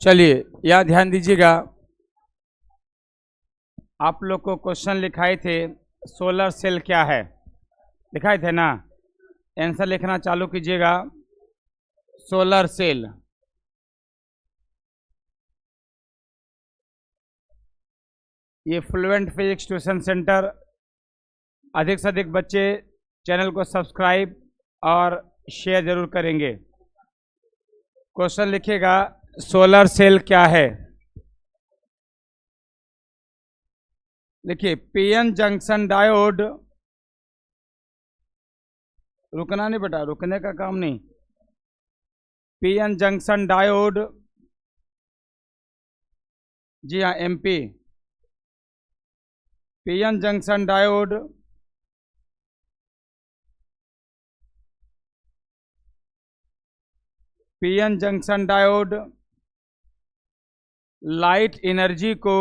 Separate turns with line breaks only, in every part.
चलिए यहाँ ध्यान दीजिएगा, आप लोग को क्वेश्चन लिखाए थे सोलर सेल क्या है, लिखाए थे ना। आंसर लिखना चालू कीजिएगा। सोलर सेल, ये फ्लुएंट फिजिक्स ट्यूशन सेंटर, अधिक से अधिक बच्चे चैनल को सब्सक्राइब और शेयर जरूर करेंगे। क्वेश्चन लिखिएगा सोलर सेल क्या है। देखिए पीएन जंक्शन डायोड, रुकना नहीं बेटा, रुकने का काम नहीं। पीएन जंक्शन डायोड, जी हाँ MP, PN junction diode PN junction diode light energy को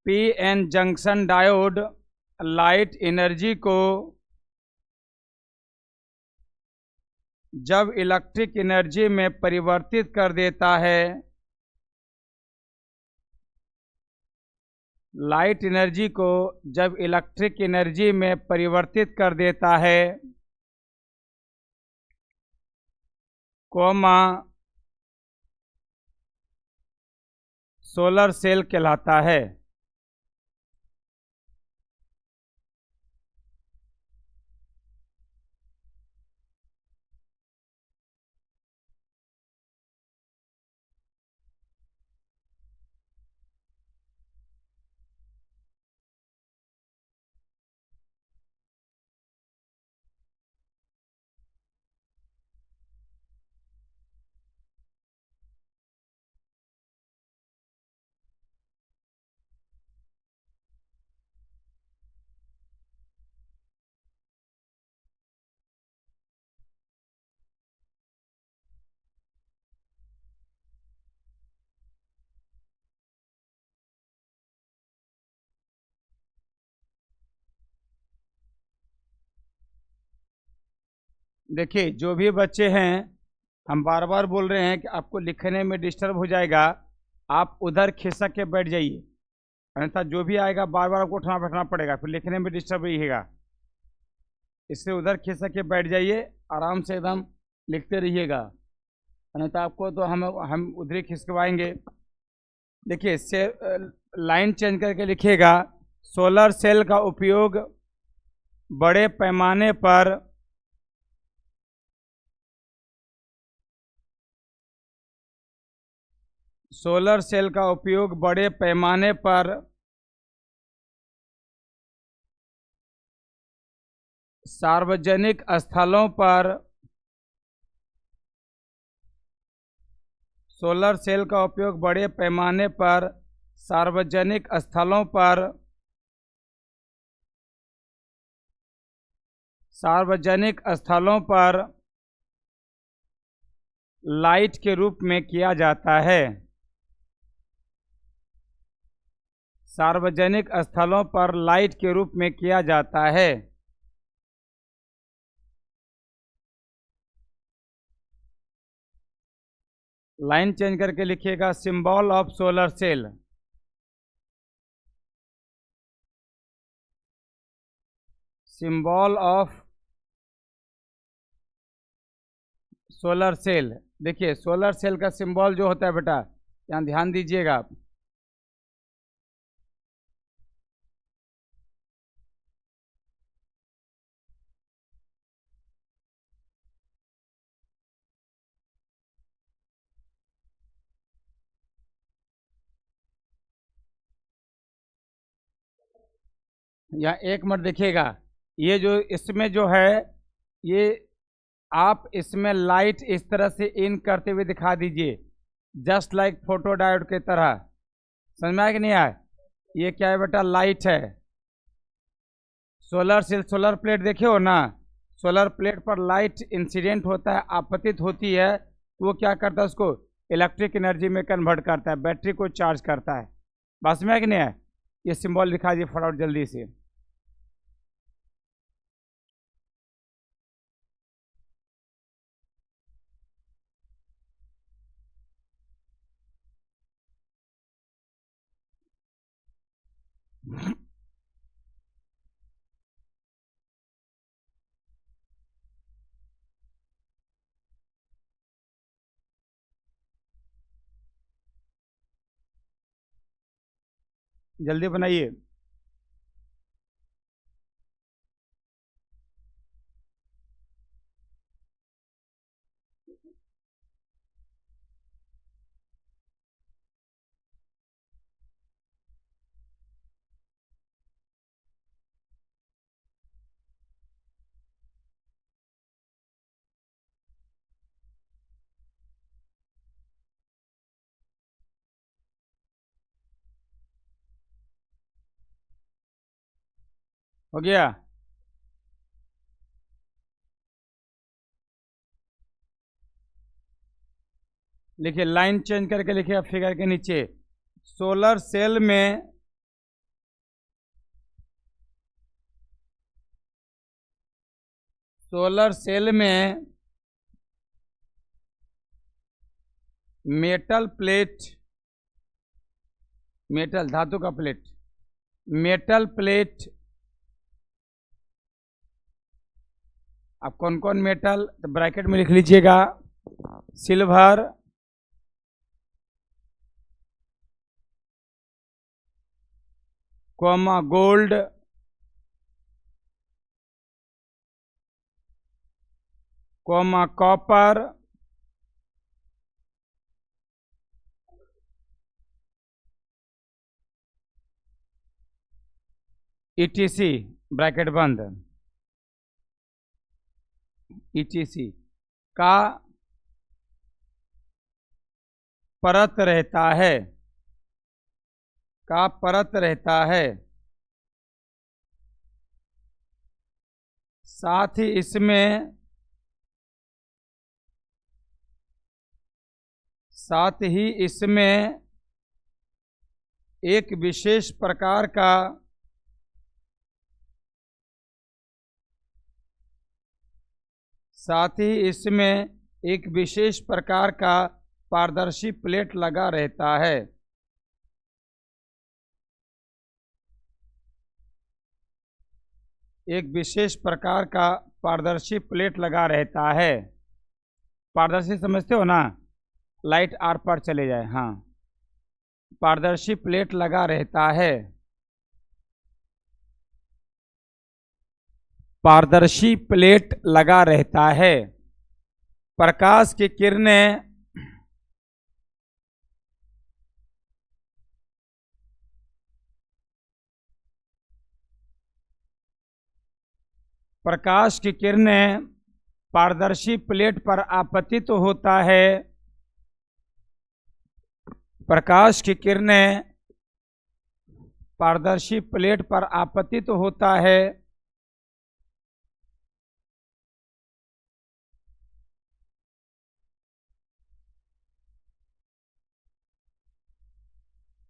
PN junction diode light energy को जब इलेक्ट्रिक एनर्जी में परिवर्तित कर देता है, लाइट एनर्जी को जब इलेक्ट्रिक एनर्जी में परिवर्तित कर देता है, कोमा सोलर सेल कहलाता है। देखिए जो भी बच्चे हैं, हम बार बार बोल रहे हैं कि आपको लिखने में डिस्टर्ब हो जाएगा, आप उधर खिसक के बैठ जाइए, अन्यथा जो भी आएगा बार बार आपको उठना बैठना पड़ेगा, फिर लिखने में डिस्टर्ब रहिएगा। इससे उधर खिसक के बैठ जाइए, आराम से एकदम लिखते रहिएगा, अन्यथा आपको तो हम उधर ही खिसकवाएंगे। देखिए से लाइन चेंज करके लिखिएगा, सोलर सेल का उपयोग बड़े पैमाने पर सोलर सेल का उपयोग बड़े पैमाने पर सार्वजनिक स्थलों पर सोलर सेल का उपयोग बड़े पैमाने पर सार्वजनिक स्थलों पर लाइट के रूप में किया जाता है। सार्वजनिक स्थलों पर लाइट के रूप में किया जाता है। लाइन चेंज करके लिखिएगा, symbol of solar cell, symbol of solar cell. देखिए सोलर सेल का सिंबल जो होता है बेटा, यहाँ ध्यान दीजिएगा आप, यहाँ एक मिनट देखिएगा, ये जो इसमें जो है, ये आप इसमें लाइट इस तरह से इन करते हुए दिखा दीजिए, जस्ट लाइक फोटो डायोड की तरह। समझ में आया कि नहीं आया? ये क्या है बेटा? लाइट है। सोलर सेल, सोलर प्लेट देखे हो ना, सोलर प्लेट पर लाइट इंसिडेंट होता है, आपतित होती है, वो क्या करता है, उसको इलेक्ट्रिक एनर्जी में कन्वर्ट करता है, बैटरी को चार्ज करता है। बस में है कि नहीं है? ये सिंबल दिखा दिए फटाफट जल्दी से। जल्दी बनाइए। हो गया। लिखिए, लाइन चेंज करके लिखिए अब फिगर के नीचे। सोलर सेल में मेटल प्लेट, मेटल धातु का प्लेट, मेटल प्लेट। अब कौन कौन मेटल, तो ब्रैकेट में लिख लीजिएगा। Silver, comma gold, comma copper, etc bracket बंद, ईटीसी का परत रहता है, का परत रहता है। साथ ही इसमें एक विशेष प्रकार का पारदर्शी प्लेट लगा रहता है। एक विशेष प्रकार का पारदर्शी प्लेट लगा रहता है। पारदर्शी समझते हो ना, लाइट आर पार चले जाए, हाँ, पारदर्शी प्लेट लगा रहता है। पारदर्शी प्लेट लगा रहता है। प्रकाश की किरणें पारदर्शी प्लेट पर आपतित होता है। प्रकाश की किरणें पारदर्शी प्लेट पर आपतित होता है।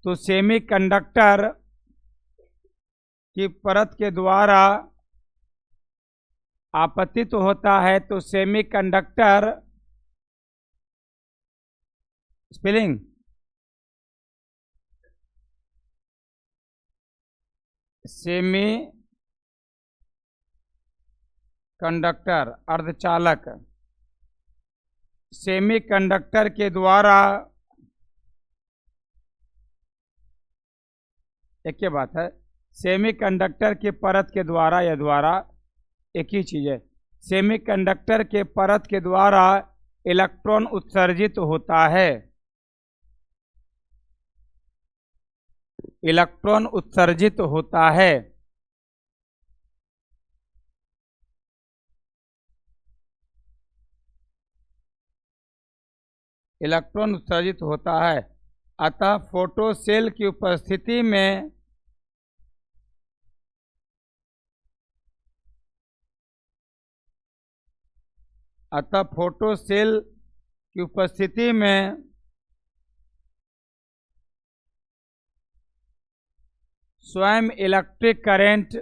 तो सेमीकंडक्टर की परत के द्वारा आपतित होता है। तो सेमीकंडक्टर, स्पेलिंग सेमी कंडक्टर, अर्धचालक, सेमीकंडक्टर के द्वारा, एक ही बात है, सेमीकंडक्टर के परत के द्वारा या द्वारा एक ही चीज है। सेमीकंडक्टर के परत के द्वारा इलेक्ट्रॉन उत्सर्जित होता है। इलेक्ट्रॉन उत्सर्जित होता है। इलेक्ट्रॉन उत्सर्जित होता है। अतः फोटोसेल की उपस्थिति में स्वयं इलेक्ट्रिक करंट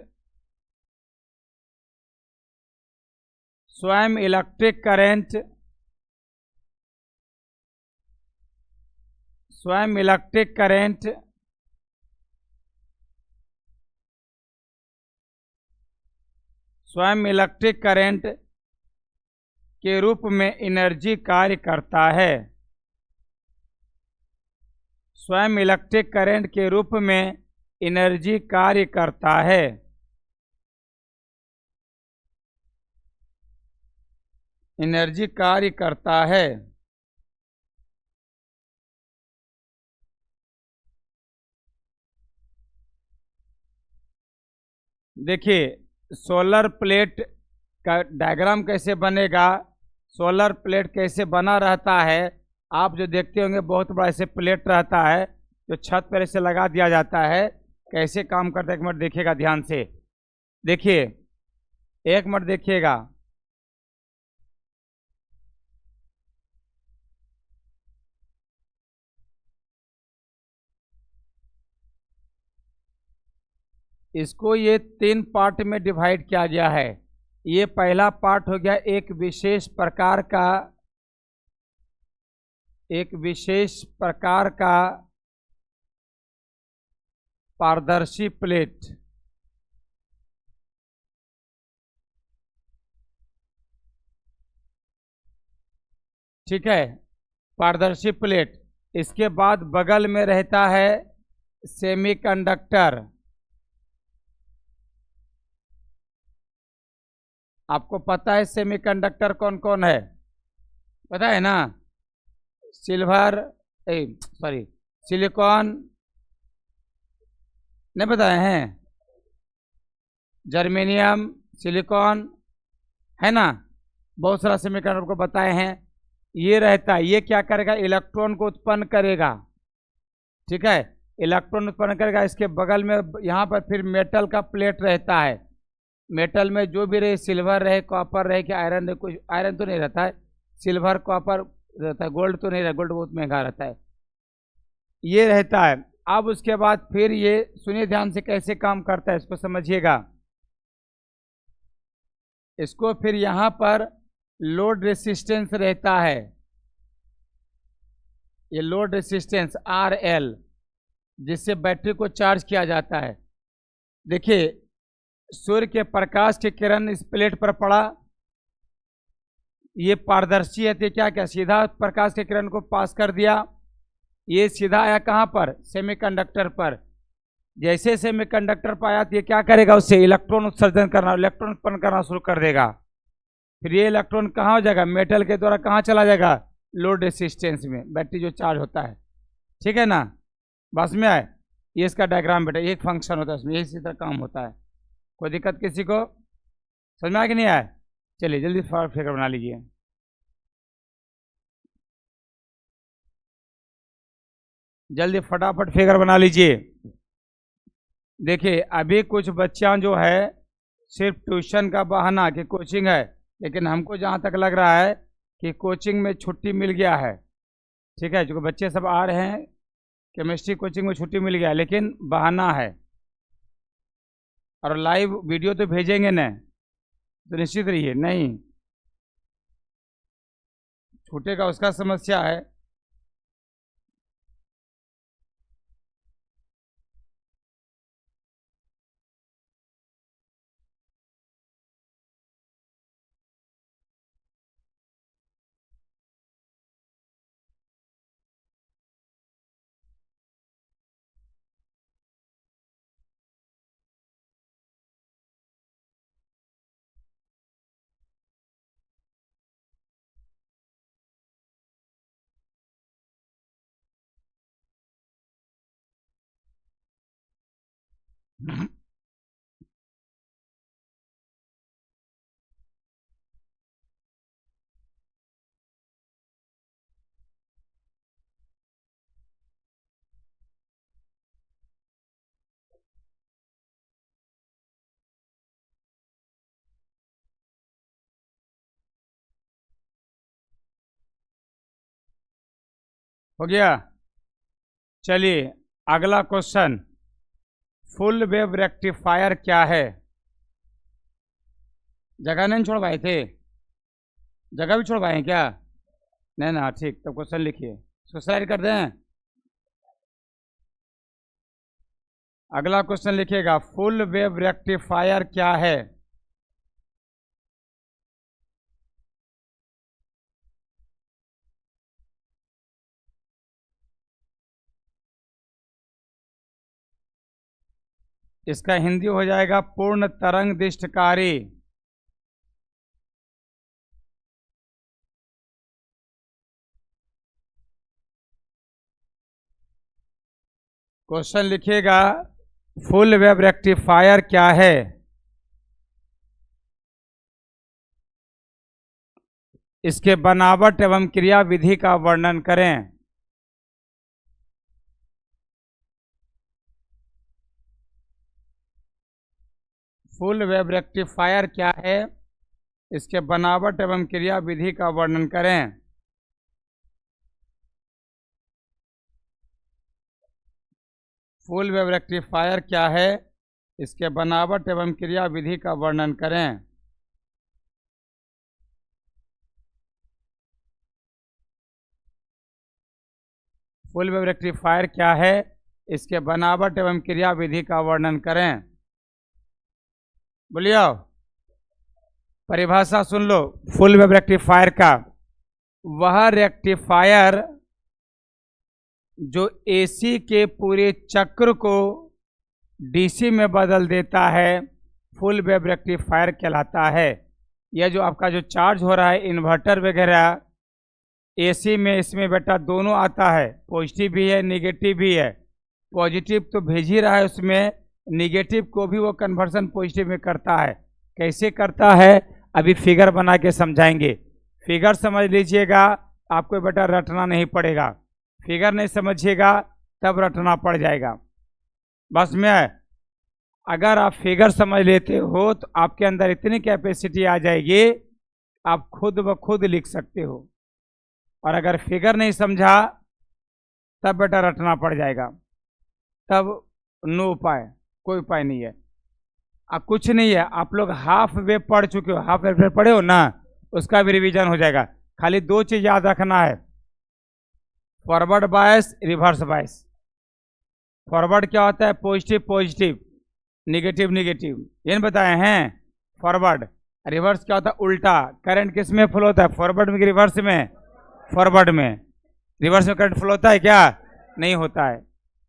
स्वयं इलेक्ट्रिक करंट के रूप में एनर्जी कार्य करता है। स्वयं इलेक्ट्रिक करंट के रूप में एनर्जी कार्य करता है। एनर्जी कार्य करता है। देखिए सोलर प्लेट का डायग्राम कैसे बनेगा, सोलर प्लेट कैसे बना रहता है। आप जो देखते होंगे बहुत बड़ा ऐसे प्लेट रहता है जो छत पर ऐसे लगा दिया जाता है। कैसे काम करता है एक मिनट देखिएगा ध्यान से। देखिए एक मिनट देखिएगा। इसको ये 3 पार्ट में डिवाइड किया गया है। ये पहला पार्ट हो गया एक विशेष प्रकार का पारदर्शी प्लेट। ठीक है, पारदर्शी प्लेट। इसके बाद बगल में रहता है सेमीकंडक्टर। आपको पता है सेमीकंडक्टर कौन कौन है, पता है ना? सिलिकॉन नहीं बताए हैं? जर्मेनियम, सिलिकॉन है ना, बहुत सारा सेमीकंडक्टर को बताए हैं। ये रहता है, ये क्या करेगा, इलेक्ट्रॉन को उत्पन्न करेगा। ठीक है, इलेक्ट्रॉन उत्पन्न करेगा। इसके बगल में यहाँ पर फिर मेटल का प्लेट रहता है। मेटल में जो भी रहे, सिल्वर रहे, कॉपर रहे कि आयरन रहे, कुछ आयरन तो नहीं रहता है, सिल्वर कॉपर रहता है, गोल्ड तो नहीं रहता, गोल्ड बहुत महंगा रहता है। ये रहता है। अब उसके बाद फिर ये सुनिए ध्यान से कैसे काम करता है, इसको समझिएगा। इसको फिर यहाँ पर लोड रेसिस्टेंस रहता है। ये लोड रेसिस्टेंस RL, जिससे बैटरी को चार्ज किया जाता है। देखिए सूर्य के प्रकाश की किरण इस प्लेट पर पड़ा, ये पारदर्शी है, तो क्या क्या सीधा प्रकाश की किरण को पास कर दिया। ये सीधा आया कहाँ पर, सेमीकंडक्टर पर। जैसे सेमीकंडक्टर पर आया तो ये क्या करेगा, उससे इलेक्ट्रॉन उत्सर्जन करना, इलेक्ट्रॉन उत्पन्न करना शुरू कर देगा। फिर ये इलेक्ट्रॉन कहाँ हो जाएगा, मेटल के द्वारा कहाँ चला जाएगा, लोड रेसिस्टेंस में, बैटरी जो चार्ज होता है। ठीक है ना, बस में आए। ये इसका डायग्राम बेटा, एक फंक्शन होता है इसमें, इसी तरह काम होता है। कोई दिक्कत किसी को, समझ में आया कि नहीं आया? चलिए जल्दी फिगर बना लीजिए। जल्दी फटाफट फिगर बना लीजिए। देखिए अभी कुछ बच्चा जो है सिर्फ ट्यूशन का बहाना कि कोचिंग है, लेकिन हमको जहाँ तक लग रहा है कि कोचिंग में छुट्टी मिल गया है। ठीक है, जो बच्चे सब आ रहे हैं केमिस्ट्री कोचिंग में छुट्टी मिल गया, लेकिन बहाना है। और लाइव वीडियो तो भेजेंगे न, तो निश्चित रहिए नहीं छूटेगा, उसका समस्या है। हो गया। चलिए अगला क्वेश्चन, फुल वेव रेक्टिफायर क्या है? जगह नहीं छोड़वाए थे, जगह भी छोड़वाए हैं क्या? नहीं ना, ठीक, तो क्वेश्चन लिखिए, इसको स्लाइड कर दें। अगला क्वेश्चन लिखिएगा, फुल वेव रेक्टिफायर क्या है? इसका हिंदी हो जाएगा पूर्ण तरंग दिष्टकारी। क्वेश्चन लिखिएगा, फुल वेव रेक्टिफायर क्या है? इसके बनावट एवं क्रिया विधि का वर्णन करें। फुल वेव रेक्टिफायर क्या है? इसके बनावट एवं क्रिया विधि का वर्णन करें। फुल वेव रेक्टिफायर क्या है? इसके बनावट एवं क्रिया विधि का वर्णन करें। फुल वेव रेक्टिफायर क्या है? इसके बनावट एवं क्रिया विधि का वर्णन करें। बोलिए, परिभाषा सुन लो फुल वेव रेक्टिफायर का। वह रेक्टिफायर जो एसी के पूरे चक्र को डीसी में बदल देता है, फुल वेव रेक्टिफायर कहलाता है। यह जो आपका जो चार्ज हो रहा है इन्वर्टर वगैरह एसी में, इसमें बेटा दोनों आता है, पॉजिटिव भी है नेगेटिव भी है। पॉजिटिव तो भेज ही रहा है उसमें, नेगेटिव को भी वो कन्वर्सन पॉजिटिव में करता है। कैसे करता है अभी फिगर बना के समझाएंगे। फिगर समझ लीजिएगा, आपको बेटा रटना नहीं पड़ेगा। फिगर नहीं समझिएगा तब रटना पड़ जाएगा। बस में अगर आप फिगर समझ लेते हो तो आपके अंदर इतनी कैपेसिटी आ जाएगी, आप खुद ब खुद लिख सकते हो। और अगर फिगर नहीं समझा तब बेटा रटना पड़ जाएगा, तब नो उपाय, कोई उपाय नहीं है। अब कुछ नहीं है, आप लोग हाफ वेव पढ़ चुके हो, हाफ वेव पढ़े हो ना, उसका भी रिवीजन हो जाएगा। खाली दो चीज याद रखना है, forward bias, reverse bias. Forward क्या होता है? पॉजिटिव पॉजिटिव, निगेटिव निगेटिव, ये नहीं बताए हैं फॉरवर्ड। रिवर्स क्या होता है? उल्टा। करंट किस में फ्लो होता है? फॉरवर्ड में कि रिवर्स में? फॉरवर्ड में। रिवर्स में करंट फ्लो होता है क्या? नहीं होता है,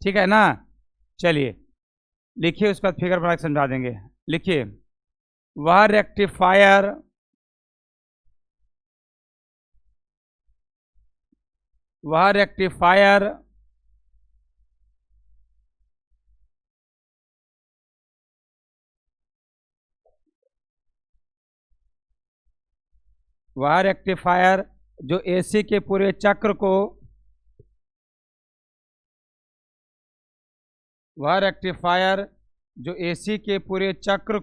ठीक है ना। चलिए लिखिए, उसके बाद फिगर बना के समझा देंगे। लिखिए, वह रेक्टिफायर वह रेक्टिफायर वह रेक्टिफायर जो एसी के पूरे चक्र को वह रेक्टिफायर जो एसी के पूरे चक्र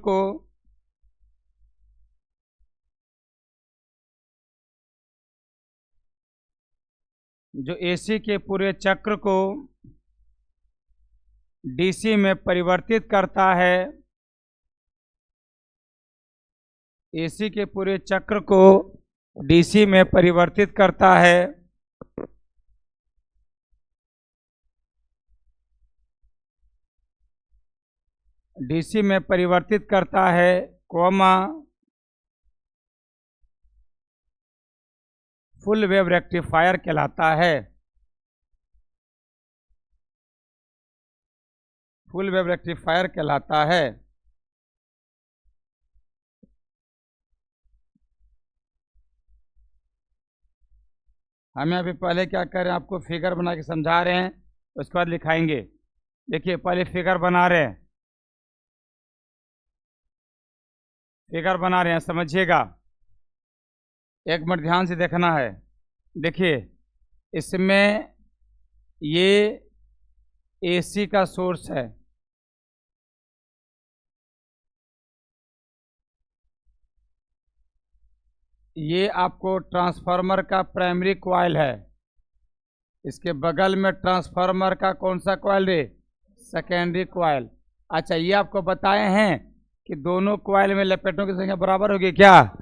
को डीसी में परिवर्तित करता है, एसी के पूरे चक्र को डीसी में परिवर्तित करता है, डीसी में परिवर्तित करता है, कॉमा फुल वेव रेक्टिफायर कहलाता है। फुल वेव रेक्टिफायर कहलाता है। हमें अभी पहले क्या कर रहे हैं, आपको फिगर बना के समझा रहे हैं, उसके बाद लिखाएंगे। देखिए पहले फिगर बना रहे हैं, फिगर बना रहे हैं, समझिएगा। एक मिनट ध्यान से देखना है। देखिए इसमें ये एसी का सोर्स है, ये आपको ट्रांसफार्मर का प्राइमरी कॉइल है, इसके बगल में ट्रांसफार्मर का कौन सा कॉइल रे? Secondary coil. अच्छा, ये आपको बताए हैं कि दोनों कॉइल में लपेटों की संख्या बराबर होगी क्या?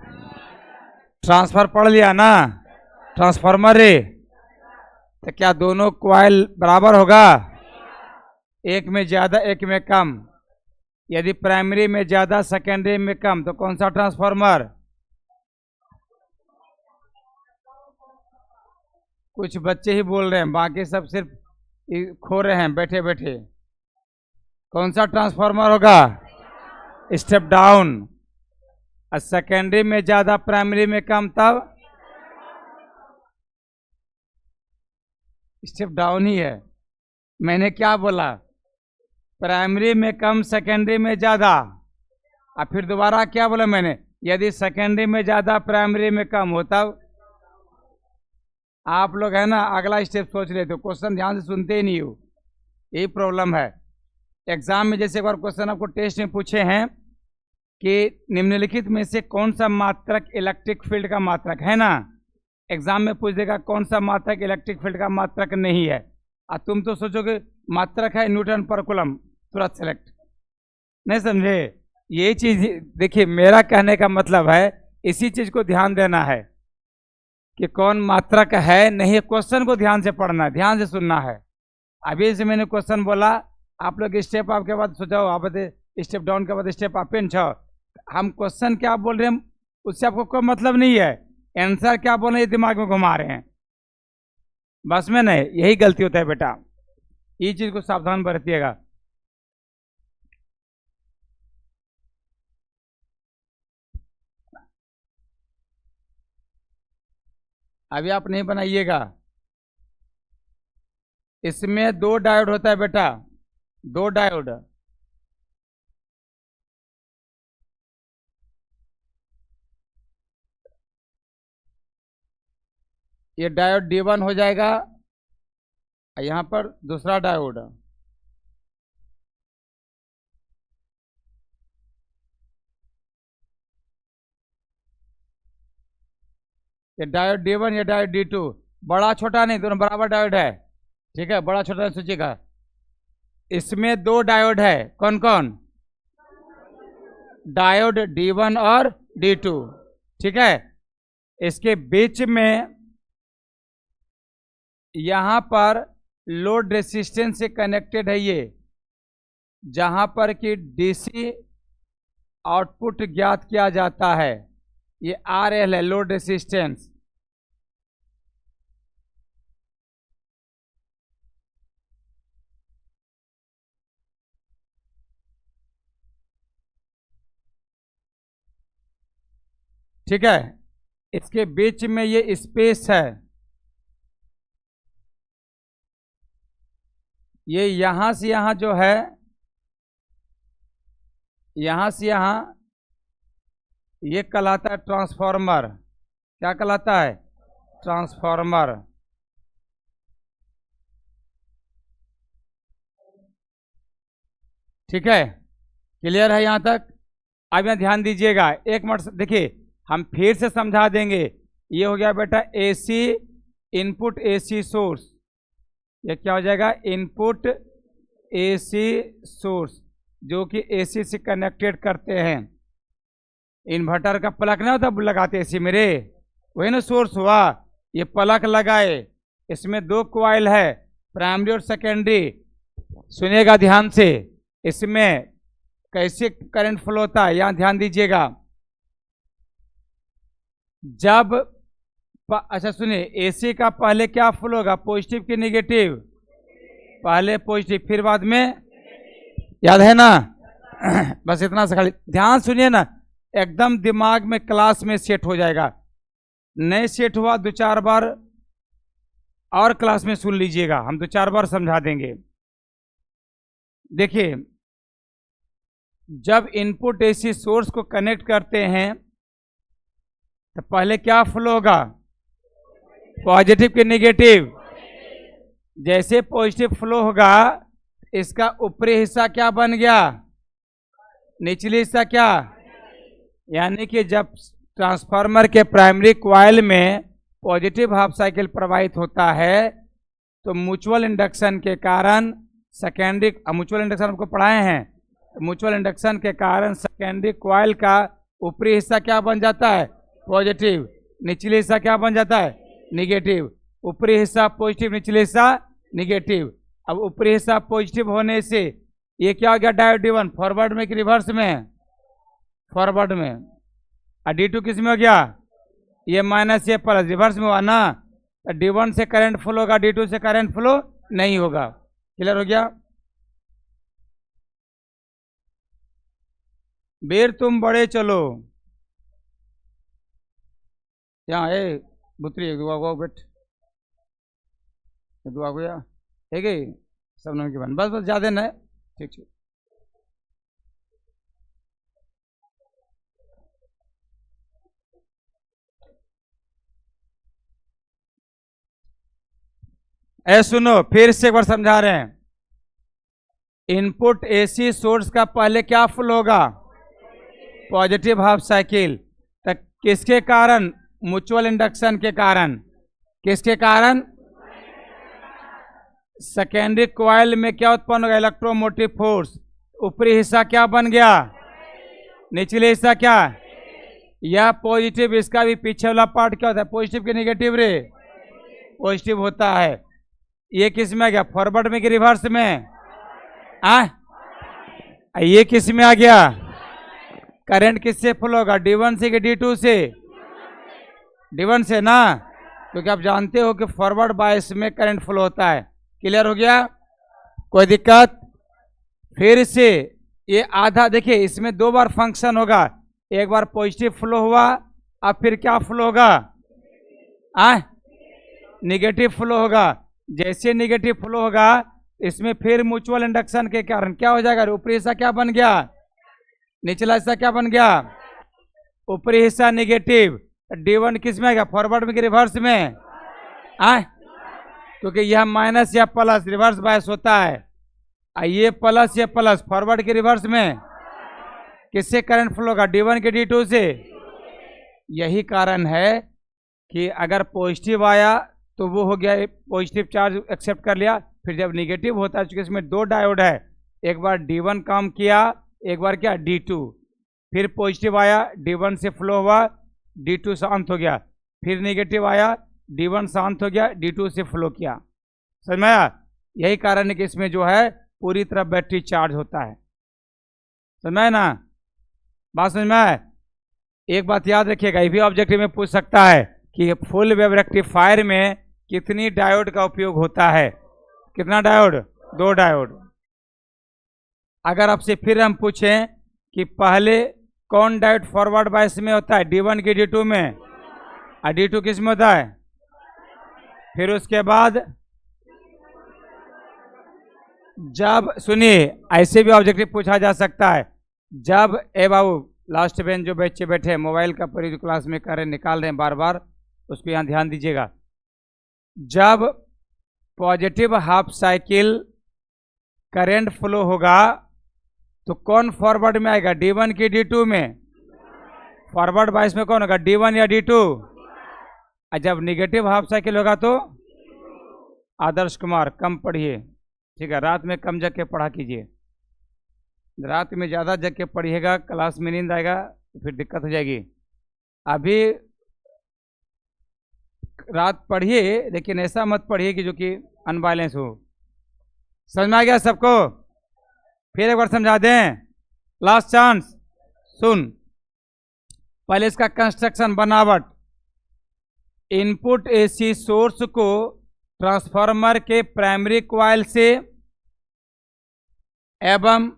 ट्रांसफर पढ़ लिया ना, ट्रांसफार्मर रे, तो क्या दोनों कॉइल बराबर होगा? एक में ज्यादा एक में कम। यदि प्राइमरी में ज्यादा सेकेंडरी में कम तो कौन सा ट्रांसफार्मर? कुछ बच्चे ही बोल रहे हैं, बाकी सब सिर्फ खो रहे हैं बैठे बैठे। कौन सा ट्रांसफार्मर होगा? Step down. सेकेंडरी में ज्यादा, प्राइमरी में कम, तब स्टेप डाउन ही है। मैंने क्या बोला? प्राइमरी में कम, सेकेंडरी में ज्यादा। और फिर दोबारा क्या बोला मैंने? यदि सेकेंडरी में ज्यादा, प्राइमरी में कम हो, तब आप लोग है ना अगला स्टेप सोच लेते हो, क्वेश्चन ध्यान से सुनते ही नहीं हो, यही प्रॉब्लम है। एग्जाम में जैसे एक बार क्वेश्चन आपको टेस्ट में पूछे हैं कि निम्नलिखित में से कौन सा मात्रक इलेक्ट्रिक फील्ड का मात्रक है ना, एग्जाम में पूछ देगा कौन सा मात्रक इलेक्ट्रिक फील्ड का मात्रक नहीं है, और तुम तो सोचोगे मात्रक है न्यूटन पर कूलम, तुरंत सेलेक्ट। नहीं समझे? ये चीज देखिए, मेरा कहने का मतलब है इसी चीज को ध्यान देना है कि कौन मात्रक है नहीं। क्वेश्चन को ध्यान से पढ़ना है, ध्यान से सुनना है। अभी से मैंने क्वेश्चन बोला, आप लोग स्टेप अप के बाद सोचो, आप स्टेप डाउन के बाद स्टेप अप इन छो। हम क्वेश्चन क्या बोल रहे हैं उससे आपको कोई मतलब नहीं है, आंसर क्या बोल रहे हैं दिमाग में घुमा रहे हैं, बस में नहीं। यही गलती होता है बेटा, ये चीज को सावधान बरतिएगा। अभी आप नहीं बनाइएगा। इसमें 2 डायोड होता है बेटा, 2 डायोड। ये डायोड D1 हो जाएगा, यहां पर दूसरा डायोड। ये डायोड D1, ये डायोड D2। बड़ा छोटा नहीं, दोनों बराबर डायोड है, ठीक है? बड़ा छोटा सोचिएगा। इसमें 2 डायोड है, कौन कौन? डायोड D1 और D2, ठीक है? इसके बीच में यहां पर लोड रेसिस्टेंस से कनेक्टेड है ये, जहां पर कि डीसी आउटपुट ज्ञात किया जाता है। ये RL है, लोड रेसिस्टेंस। ठीक है? इसके बीच में ये स्पेस है, ये यहां से यहां जो है, यहां से यहां, ये कहलाता है ट्रांसफार्मर। क्या कहलाता है? ट्रांसफार्मर। ठीक है? क्लियर है यहां तक? अब यहाँ ध्यान दीजिएगा, एक मिनट देखिए, हम फिर से समझा देंगे। ये हो गया बेटा AC इनपुट, AC सोर्स। ये क्या हो जाएगा? इनपुट AC सोर्स, जो कि AC से कनेक्टेड करते हैं। इन्वर्टर का प्लग नहीं होता लगाते AC मेरे, वही ना सोर्स हुआ। ये प्लग लगाए, इसमें 2 कॉइल है, प्राइमरी और सेकेंडरी। सुनिएगा ध्यान से, इसमें कैसे करंट फ्लो होता है यहां ध्यान दीजिएगा। जब अच्छा सुनिए, AC का पहले क्या फ्लो होगा? पॉजिटिव कि नेगेटिव? पहले पॉजिटिव, फिर बाद में, याद है ना? बस इतना सा खाली ध्यान सुनिए ना, एकदम दिमाग में क्लास में सेट हो जाएगा। नहीं सेट हुआ 2-4 बार और क्लास में सुन लीजिएगा, हम 2-4 बार समझा देंगे। देखिए, जब इनपुट AC सोर्स को कनेक्ट करते हैं तो पहले क्या फ्लो होगा? पॉजिटिव कि नेगेटिव? जैसे पॉजिटिव फ्लो होगा, इसका ऊपरी हिस्सा क्या बन गया? निचली हिस्सा क्या? यानी कि जब ट्रांसफार्मर के प्राइमरी कॉइल में पॉजिटिव हाफ साइकिल प्रवाहित होता है तो म्यूचुअल इंडक्शन के कारण सेकेंडरी, म्यूचुअल इंडक्शन आपको पढ़ाए हैं, म्यूचुअल इंडक्शन के कारण सेकेंडरी कॉइल का ऊपरी हिस्सा क्या बन जाता है? पॉजिटिव। निचली हिस्सा क्या बन जाता है? निगेटिव। ऊपरी हिस्सा पॉजिटिव, निचली हिस्सा निगेटिव। अब ऊपरी हिस्सा पॉजिटिव होने से ये क्या हो गया? डायोड D1 फॉरवर्ड में कि रिवर्स में? फॉरवर्ड में। और D2 किस में हो गया? ये माइनस, ये प्लस, रिवर्स में हुआ ना। तो D1 से करंट फ्लो होगा, D2 से करंट फ्लो नहीं होगा। क्लियर हो गया? बीर तुम बड़े चलो। यहाँ ए बुतरी दुआ को बैठ, दुआ को या है गई सब नाम की बन, बस बस ज्यादा न, ठीक ठीक। ऐ सुनो फिर से एक बार समझा रहे हैं। इनपुट एसी सोर्स का पहले क्या फ्लो होगा? Positive half cycle. तो किसके कारण? म्यूचुअल इंडक्शन के कारण। किसके कारण? सेकेंडरी कॉइल में क्या उत्पन्न होगा? Electromotive force. ऊपरी हिस्सा क्या बन गया? निचले हिस्सा क्या? यह पॉजिटिव, इसका भी पीछे वाला पार्ट क्या होता है? पॉजिटिव के निगेटिव रे? पॉजिटिव होता है। ये किस में आ गया? फॉरवर्ड में कि रिवर्स में? ये किस में आ गया? करंट किससे फ्लो होगा? D1 से कि D2 से? D1 से ना, क्योंकि आप जानते हो कि फॉरवर्ड बायस में करंट फ्लो होता है। क्लियर हो गया? कोई दिक्कत? फिर से ये आधा देखिए, इसमें दो बार फंक्शन होगा। एक बार पॉजिटिव फ्लो हुआ, अब फिर क्या फ्लो होगा? निगेटिव फ्लो होगा। जैसे निगेटिव फ्लो होगा इसमें फिर म्यूचुअल इंडक्शन के कारण क्या हो जाएगा? ऊपरी हिस्सा क्या बन गया? निचला हिस्सा क्या बन गया? ऊपरी हिस्सा निगेटिव। D1 किस में आएगा? फॉरवर्ड में कि रिवर्स में? क्योंकि यह माइनस या प्लस रिवर्स बायस होता है। ये प्लस या प्लस फॉरवर्ड के रिवर्स में किससे करंट फ्लो होगा? D1 के D2 से। यही कारण है कि अगर पॉजिटिव आया तो वो हो गया, पॉजिटिव चार्ज एक्सेप्ट कर लिया। फिर जब निगेटिव होता है, चूंकि इसमें दो डायोड है, एक बार D1 काम किया, एक बार क्या D2। फिर पॉजिटिव आया, D1 से फ्लो हुआ, D2 शांत हो गया। फिर निगेटिव आया, D1 शांत हो गया, D2 से फ्लो किया। समझ में आया? यही कारण है कि इसमें जो है पूरी तरह बैटरी चार्ज होता है। समझ में ना? बात समझ में आए? एक बात याद रखिएगा, ये भी ऑब्जेक्टिव में पूछ सकता है कि फुल वेव रेक्टिफायर में कितनी डायोड का उपयोग होता है? कितना डायोड? 2 डायोड। अगर आपसे फिर हम पूछें कि पहले कौन डायोड फॉरवर्ड बायस में होता है? D1 की D2 में, और D2 किस में होता है? फिर उसके बाद जब, सुनिए ऐसे भी ऑब्जेक्टिव पूछा जा सकता है, जब ए बाबू लास्ट बेंच जो बच्चे बैठे हैं मोबाइल का प्रयोग क्लास में कर रहे निकाल रहे हैं बार बार, उसको यहाँ ध्यान दीजिएगा। जब positive half cycle current flow होगा तो कौन फॉरवर्ड में आएगा? D1 की D2 में? फॉरवर्ड बायस में कौन होगा? D1 या D2? और जब निगेटिव हाफ साइकिल होगा तो? आदर्श कुमार कम पढ़िए, ठीक है? रात में कम जग के पढ़ा कीजिए। रात में ज़्यादा जग के पढ़िएगा, क्लास में नींद आएगा तो फिर दिक्कत हो जाएगी। अभी रात पढ़िए, लेकिन ऐसा मत पढ़िए कि जो कि अनबैलेंस हो। समझ में आ गया सबको? फिर एक बार समझा दें, लास्ट चांस। सुन, पहले इसका कंस्ट्रक्शन, बनावट। इनपुट एसी सोर्स को ट्रांसफार्मर के प्राइमरी कॉइल से एवं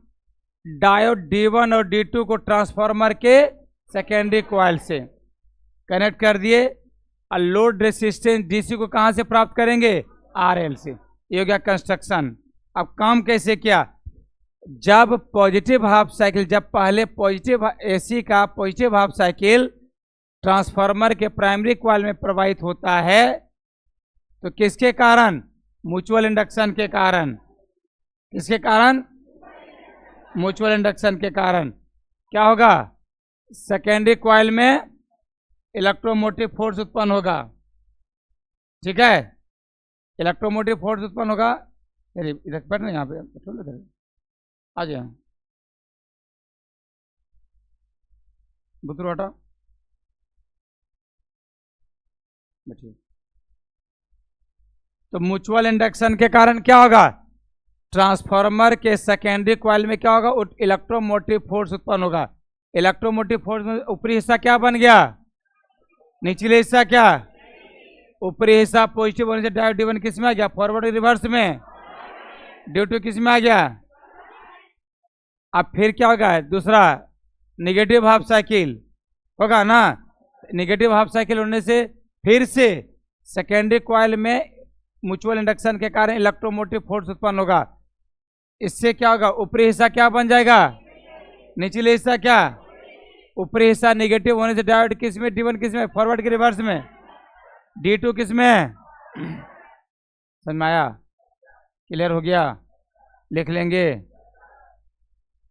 डायोड D1 और D2 को ट्रांसफार्मर के सेकेंडरी कॉइल से कनेक्ट कर दिए। और लोड रेसिस्टेंस DC को कहां से प्राप्त करेंगे? RL से। ये हो गया कंस्ट्रक्शन। अब काम कैसे किया? जब पॉजिटिव हाफ साइकिल, जब पहले पॉजिटिव AC का पॉजिटिव हाफ साइकिल ट्रांसफार्मर के प्राइमरी कॉइल में प्रवाहित होता है तो किसके कारण? म्यूचुअल इंडक्शन के कारण। किसके कारण? म्यूचुअल इंडक्शन के कारण क्या होगा? सेकेंडरी कॉइल में इलेक्ट्रोमोटिव फोर्स उत्पन्न होगा। ठीक है? इलेक्ट्रोमोटिव फोर्स उत्पन्न होगा। इधर बैठ ना, यहाँ पे आ जाए बुतरू हटा, बैठिए। तो म्यूचुअल इंडक्शन के कारण क्या होगा? ट्रांसफार्मर के सेकेंडरी कॉइल में क्या होगा? इलेक्ट्रोमोटिव फोर्स उत्पन्न होगा। इलेक्ट्रोमोटिव फोर्स में ऊपरी हिस्सा क्या बन गया? निचले हिस्सा क्या? ऊपरी हिस्सा पॉजिटिव होने से डायोड D1 किस में आ गया? फॉरवर्ड रिवर्स में। D2 किस में आ गया? अब फिर क्या होगा? दूसरा निगेटिव हाफ साइकिल होगा ना। निगेटिव हाफ साइकिल होने से फिर से सेकेंडरी कॉइल में म्यूचुअल इंडक्शन के कारण इलेक्ट्रोमोटिव फोर्स उत्पन्न होगा। इससे क्या होगा, ऊपरी हिस्सा क्या बन जाएगा, निचले हिस्सा क्या, ऊपरी हिस्सा निगेटिव होने से डायोड किस में, D1 किस में, फॉरवर्ड के रिवर्स में, D2 किस में। समझ में आया, क्लियर हो गया। लिख लेंगे,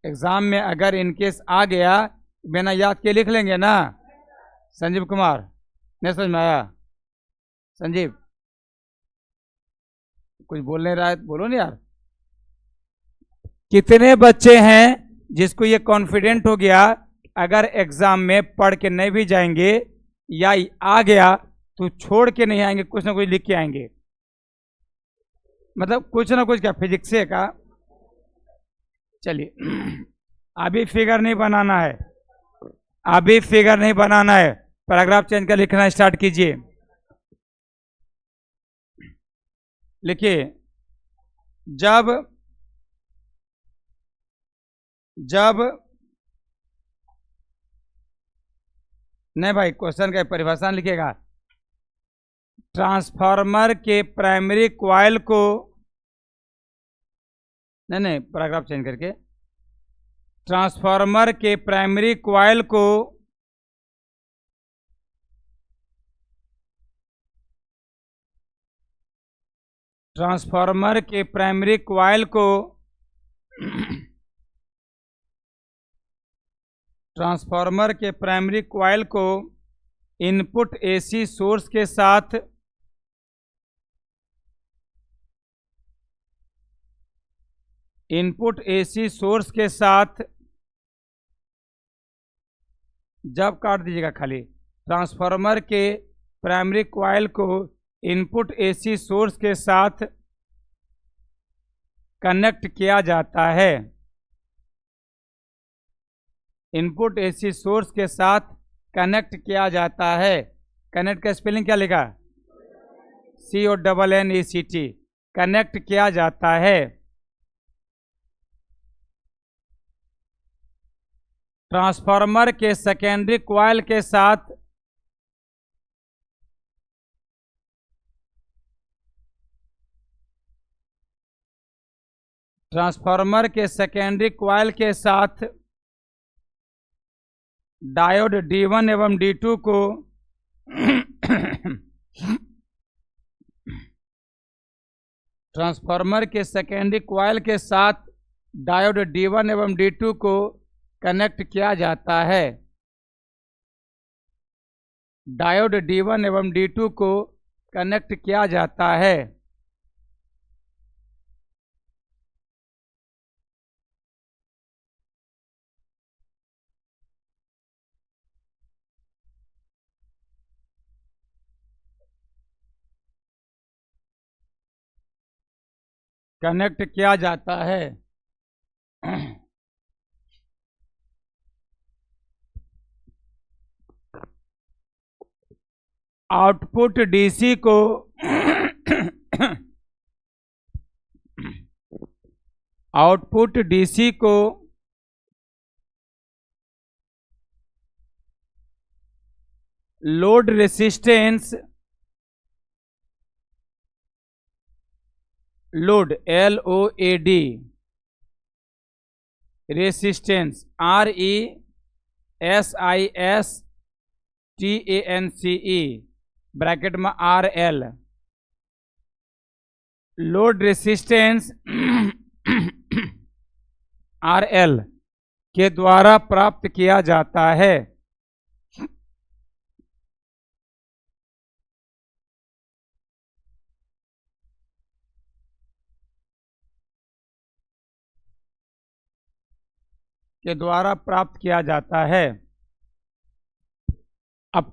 एग्जाम में अगर इनकेस आ गया बिना याद के लिख लेंगे ना। संजीव कुमार, नहीं समझ में आया? संजीव कुछ बोल नहीं रहा है, बोलो नहीं यार। कितने बच्चे हैं जिसको ये कॉन्फिडेंट हो गया अगर एग्जाम में पढ़ के नहीं भी जाएंगे या आ गया तो छोड़ के नहीं आएंगे, कुछ ना कुछ लिख के आएंगे। मतलब कुछ ना कुछ, क्या फिजिक्स का। चलिए अभी फिगर नहीं बनाना है, अभी फिगर नहीं बनाना है, पैराग्राफ चेंज कर लिखना स्टार्ट कीजिए। लिखिए, जब नहीं भाई, क्वेश्चन का परिभाषा लिखिएगा। ट्रांसफार्मर के प्राइमरी कॉइल को, नहीं पैराग्राफ चेंज करके, ट्रांसफार्मर के प्राइमरी कॉइल को ट्रांसफार्मर के प्राइमरी कॉइल को ट्रांसफार्मर के प्राइमरी कॉइल को इनपुट एसी सोर्स के साथ जब काट दीजिएगा खाली, ट्रांसफार्मर के प्राइमरी कॉइल को इनपुट एसी सोर्स के साथ कनेक्ट किया जाता है। इनपुट एसी सोर्स के साथ कनेक्ट किया जाता है। कनेक्ट का स्पेलिंग क्या लिखा, CONNECT, कनेक्ट किया जाता है। ट्रांसफार्मर के सेकेंडरी कॉइल के साथ डायोड D1 एवं D2 को ट्रांसफार्मर के सेकेंडरी कॉइल के साथ डायोड D1 एवं D2 को कनेक्ट किया जाता है। डायोड D1 एवं D2 को कनेक्ट किया जाता है। कनेक्ट किया जाता है। आउटपुट डीसी को आउटपुट डीसी को load resistance, load LOAD resistance RESISTANCE bracket में RL, लोड रेसिस्टेंस RL के द्वारा प्राप्त किया जाता है। के द्वारा प्राप्त किया जाता है। अब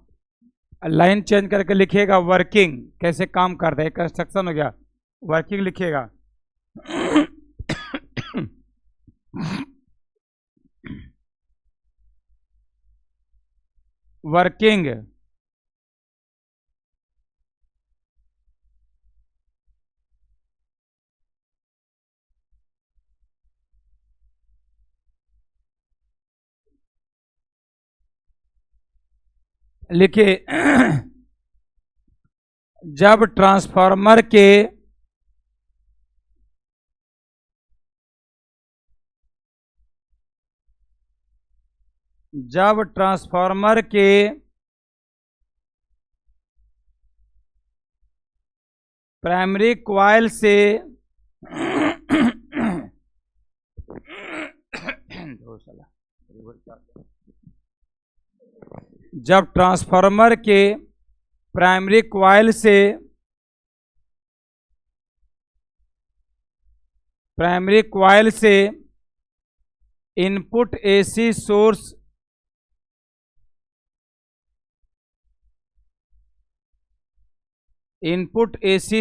लाइन चेंज करके लिखिएगा, वर्किंग कैसे काम करता है, कंस्ट्रक्शन हो गया, वर्किंग लिखिएगा। वर्किंग, लिखिए जब ट्रांसफार्मर के प्राइमरी कॉइल से जब ट्रांसफार्मर के प्राइमरी कॉइल से इनपुट एसी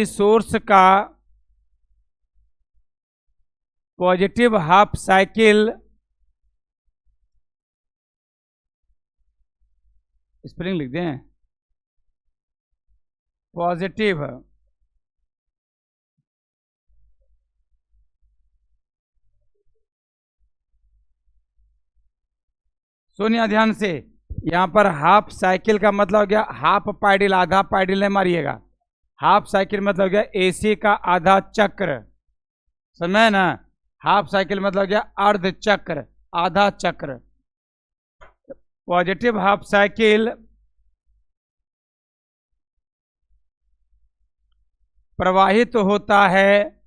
सोर्स का पॉजिटिव हाफ साइकिल स्पेलिंग लिख दें पॉजिटिव सुनिए ध्यान से। यहां पर हाफ साइकिल का मतलब हो गया हाफ पाइडिल, आधा पाइडिल नहीं मारिएगा। हाफ साइकिल मतलब हो गया एसी का आधा चक्र, समझे ना। हाफ साइकिल मतलब हो गया अर्ध चक्र, आधा चक्र। पॉजिटिव हाफ साइकिल प्रवाहित होता है,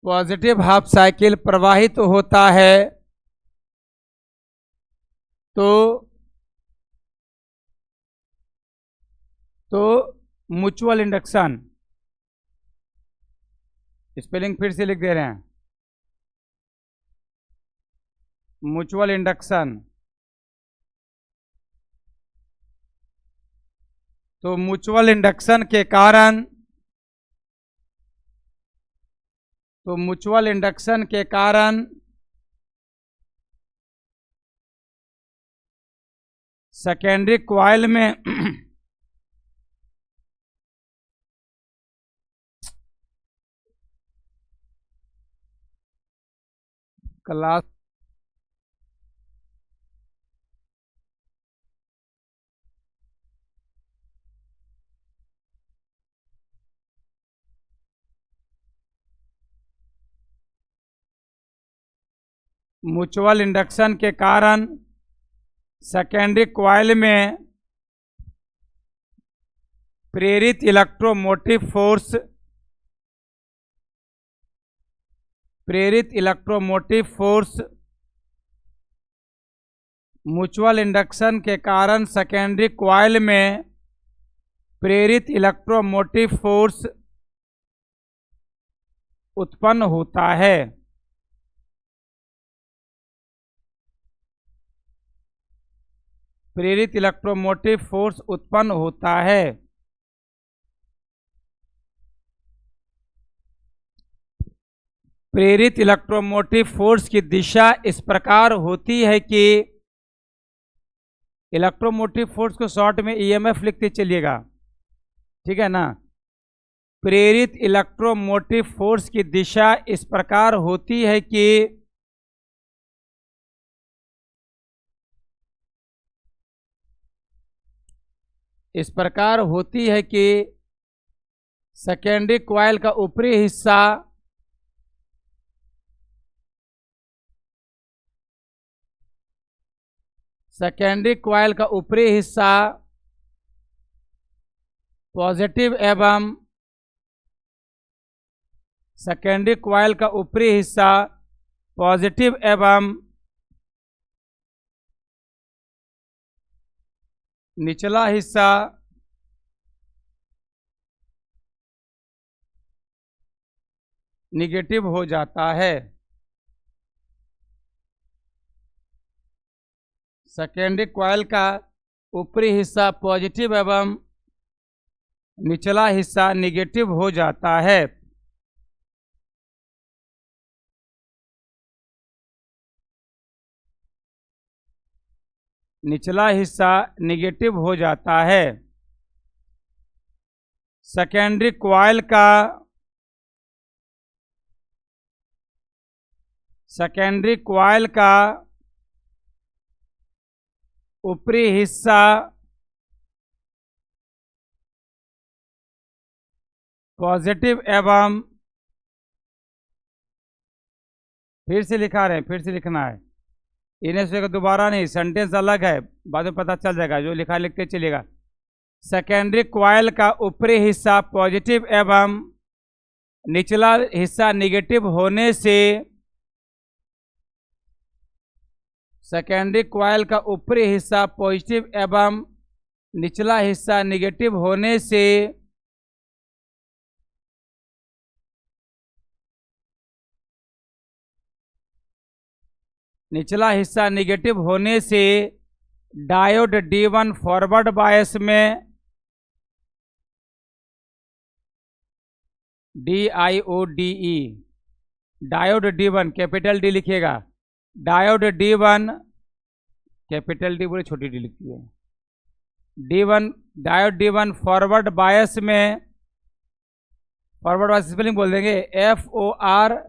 पॉजिटिव हाफ साइकिल प्रवाहित होता है तो म्यूचुअल इंडक्शन, स्पेलिंग फिर से लिख दे रहे हैं, म्यूचुअल इंडक्शन। तो म्यूचुअल इंडक्शन के कारण सेकेंडरी कॉइल में क्लास म्यूचुअल इंडक्शन के कारण सेकेंडरी कॉइल में प्रेरित इलेक्ट्रोमोटिव फोर्स म्यूचुअल इंडक्शन के कारण सेकेंडरी कॉइल में प्रेरित इलेक्ट्रोमोटिव फोर्स उत्पन्न होता है। प्रेरित इलेक्ट्रोमोटिव फोर्स उत्पन्न होता है। प्रेरित इलेक्ट्रोमोटिव फोर्स की दिशा इस प्रकार होती है कि इलेक्ट्रोमोटिव फोर्स को शॉर्ट में ईएमएफ लिखते चलिएगा, ठीक है ना। प्रेरित इलेक्ट्रोमोटिव फोर्स की दिशा इस प्रकार होती है कि सेकेंडरी कॉइल का ऊपरी हिस्सा पॉजिटिव एवं निचला हिस्सा निगेटिव हो जाता है। सेकेंडरी कॉइल का ऊपरी हिस्सा पॉजिटिव एवं निचला हिस्सा निगेटिव हो जाता है। निचला हिस्सा निगेटिव हो जाता है। सेकेंडरी कॉइल का ऊपरी हिस्सा पॉजिटिव एवं, फिर से लिखा रहे हैं, फिर से लिखना है, इन्हें से दोबारा नहीं, सेंटेंस अलग है, बाद में पता चल जाएगा, जो लिखा लिखते चलेगा। सेकेंडरी कॉइल का ऊपरी हिस्सा पॉजिटिव एवं निचला हिस्सा नेगेटिव होने से, सेकेंडरी कॉइल का ऊपरी हिस्सा पॉजिटिव एवं निचला हिस्सा नेगेटिव होने से डायोड D1 फॉरवर्ड बायस में, DIODE, diode D1 capital D लिखिएगा, डायोड D1 कैपिटल डी बोले छोटी डी लिखती है, D1 diode D1 forward bias में, फॉरवर्ड बायस स्पेलिंग बोल देंगे FORWARD,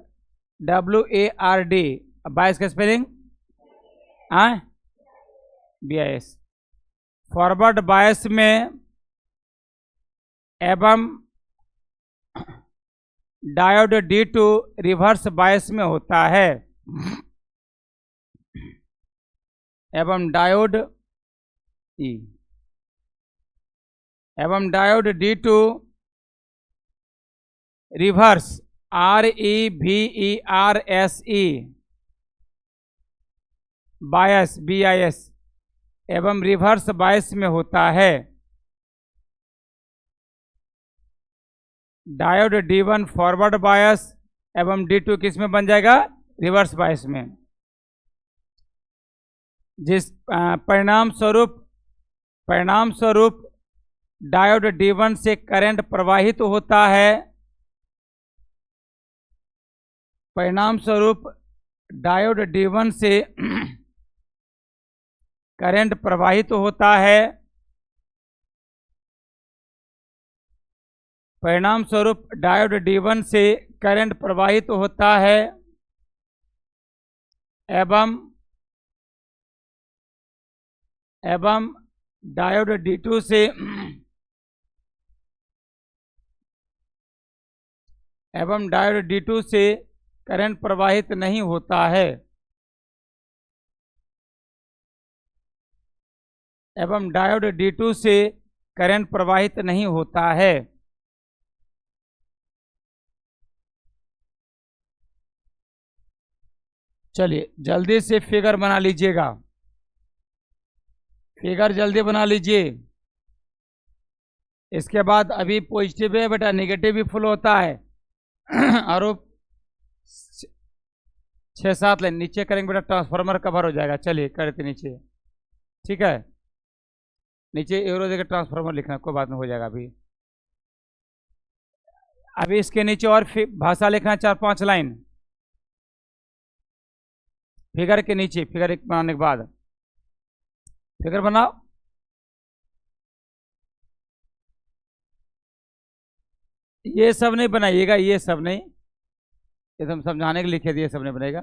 बायस का स्पेलिंग BIS, फॉरवर्ड बायस में एवं डायोड D2 रिवर्स बायस में होता है, एवं डायोड D2 रिवर्स REVERSE बायस BIS एवं रिवर्स बायस में होता है। डायोड D1 फॉरवर्ड बायस एवं D2 किस में बन जाएगा, रिवर्स बायस में, जिस परिणाम स्वरूप डायोड D1 से करंट प्रवाहित होता है, परिणाम स्वरूप डायोड D1 से करंट प्रवाहित होता है, परिणाम स्वरूप डायोड D1 से करंट प्रवाहित होता है एवं डायोड D2 से करंट प्रवाहित नहीं होता है, एवं डायोड D2 से करंट प्रवाहित नहीं होता है। चलिए जल्दी से फिगर बना लीजिएगा, फिगर जल्दी बना लीजिए। इसके बाद अभी पॉजिटिव है बेटा, नेगेटिव भी फुल होता है और 6-7 लाइन नीचे करेंगे बेटा, ट्रांसफार्मर कवर हो जाएगा। चलिए करते नीचे, ठीक है, नीचे एरो जगह ट्रांसफार्मर लिखना, कोई बात नहीं, हो जाएगा। अभी इसके नीचे और भाषा लिखना 4-5 लाइन फिगर के नीचे, फिगर एक बनाने के बाद फिगर बनाओ। ये सब नहीं बनाइएगा, ये सब नहीं, ये हम समझाने के लिखे दिए, सब नहीं बनेगा।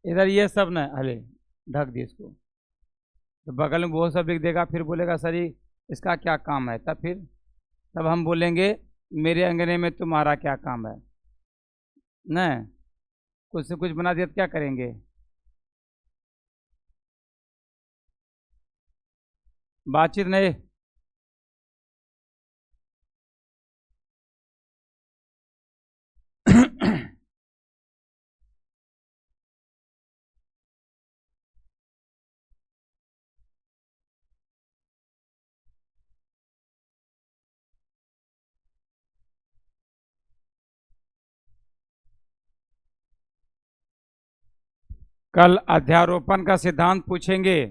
इधर ये सब ना, हले ढक दिए इसको, तो बगल में वो सब लिख देगा, फिर बोलेगा सर इसका क्या काम है, तब हम बोलेंगे मेरे अंगने में तुम्हारा क्या काम है न, कुछ से कुछ बना दिया तो क्या करेंगे। बातचीत नहीं, कल अध्यारोपण का सिद्धांत पूछेंगे,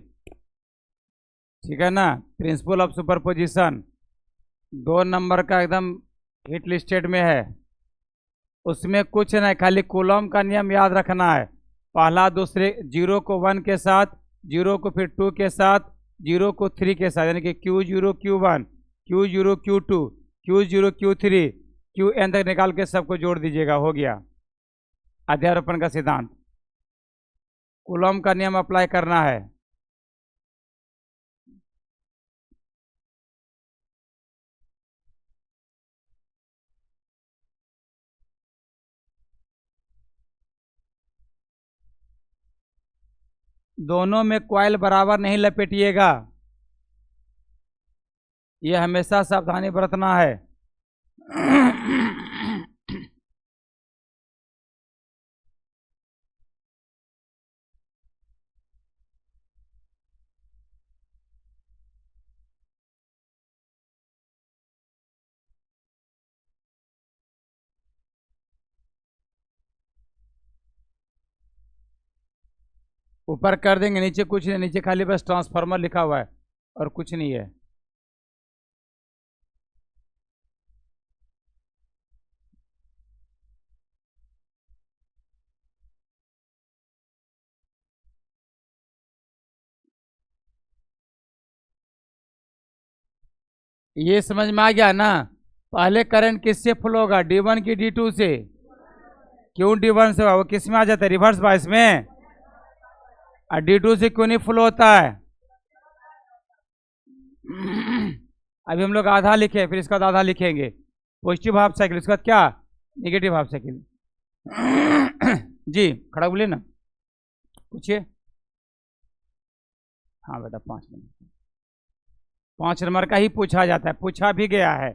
ठीक है ना, प्रिंसिपल ऑफ सुपरपोजिशन 2 नंबर का एकदम हिट लिस्टेड में है, उसमें कुछ नहीं, खाली कूलॉम का नियम याद रखना है। पहला दूसरे 0 को 1 के साथ, 0 को फिर 2 के साथ, 0 को 3 के साथ, यानी कि Q0 Q1, Q0 Q2, Q0 Q3, Qn तक निकाल के सबको जोड़ दीजिएगा, हो गया अध्यारोपण का सिद्धांत। कूलॉम का नियम अप्लाई करना है। दोनों में कॉइल बराबर नहीं लपेटिएगा, यह हमेशा सावधानी बरतना है। ऊपर कर देंगे, नीचे कुछ नहीं, नीचे खाली बस ट्रांसफार्मर लिखा हुआ है और कुछ नहीं है। ये समझ में आ गया ना? पहले करंट किससे फ्लो होगा, D1 की D2 से? क्यों D1 से? वो किस में आ जाता है, रिवर्स बायस में। और D2 से क्यों नहीं फ्लो होता है? अभी हम लोग आधा लिखे, फिर इसका बाद आधा लिखेंगे। पॉजिटिव हाफ साइकिल, इसके बाद क्या, नेगेटिव हाफ साइकिल। जी खड़ा बोलिए ना, पूछिए। हाँ बेटा 5 नंबर का ही पूछा जाता है, पूछा भी गया है।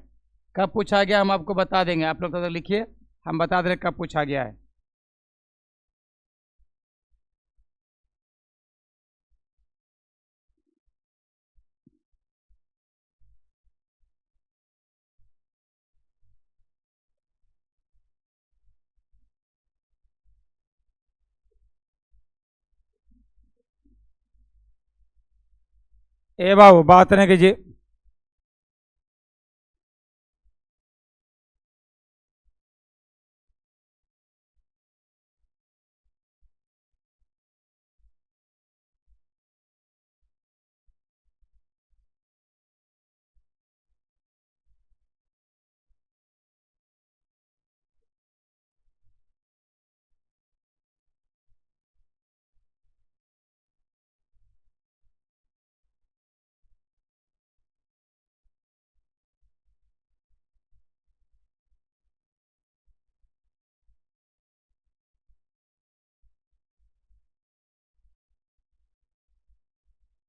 कब पूछा गया हम आपको बता देंगे, आप लोग तब तक लिखिए, हम बता दे रहे कब पूछा गया है। ए बाबू बात नहीं कीजिए।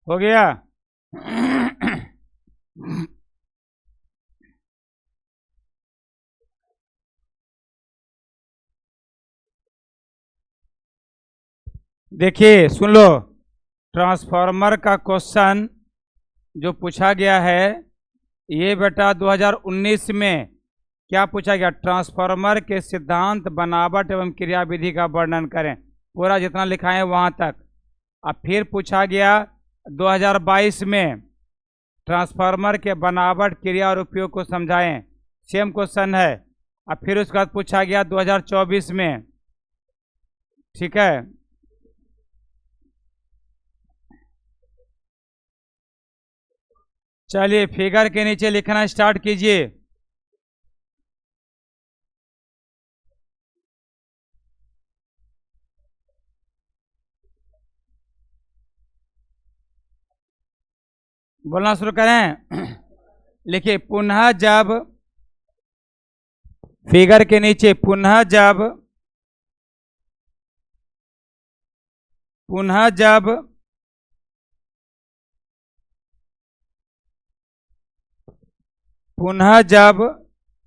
हो गया? देखिए सुन लो, ट्रांसफार्मर का क्वेश्चन जो पूछा गया है ये बेटा 2019 में क्या पूछा गया, ट्रांसफार्मर के सिद्धांत, बनावट एवं क्रियाविधि का वर्णन करें, पूरा जितना लिखा है वहां तक। अब फिर पूछा गया 2022 में ट्रांसफार्मर के बनावट, क्रिया और उपयोग को समझाएं, सेम क्वेश्चन है। अब फिर उसके बाद पूछा गया 2024 में, ठीक है। चलिए फिगर के नीचे लिखना स्टार्ट कीजिए। बोलना शुरू करें। लिखिए पुनः जब, फिगर के नीचे पुनः जब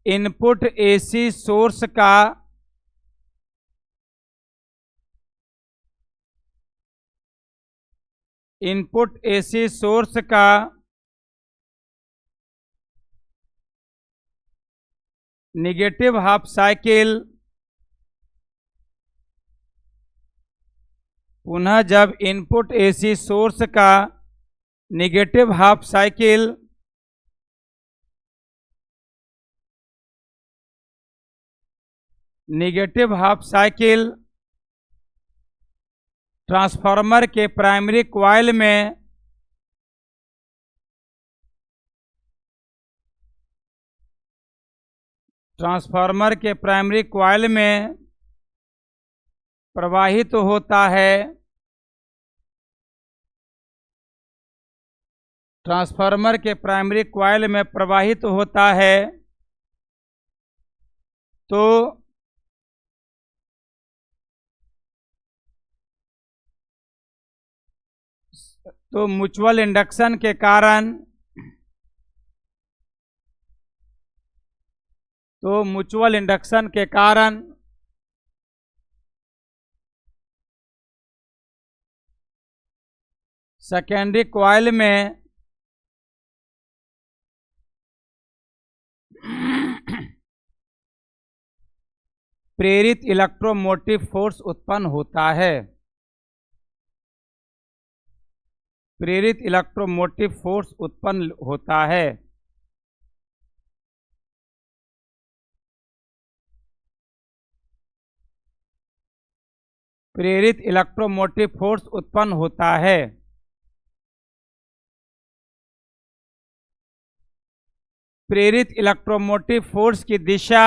इनपुट एसी सोर्स का निगेटिव हाफ साइकिल, पुनः जब इनपुट एसी सोर्स का निगेटिव हाफ साइकिल ट्रांसफार्मर के प्राइमरी कॉइल में प्रवाहित होता है, ट्रांसफार्मर के प्राइमरी कॉइल में प्रवाहित होता है तो म्यूचुअल इंडक्शन के कारण सेकेंडरी कॉइल में प्रेरित इलेक्ट्रोमोटिव फोर्स उत्पन्न होता है। प्रेरित इलेक्ट्रोमोटिव फोर्स उत्पन्न होता है। प्रेरित इलेक्ट्रोमोटिव फोर्स उत्पन्न होता है। प्रेरित इलेक्ट्रोमोटिव फोर्स की दिशा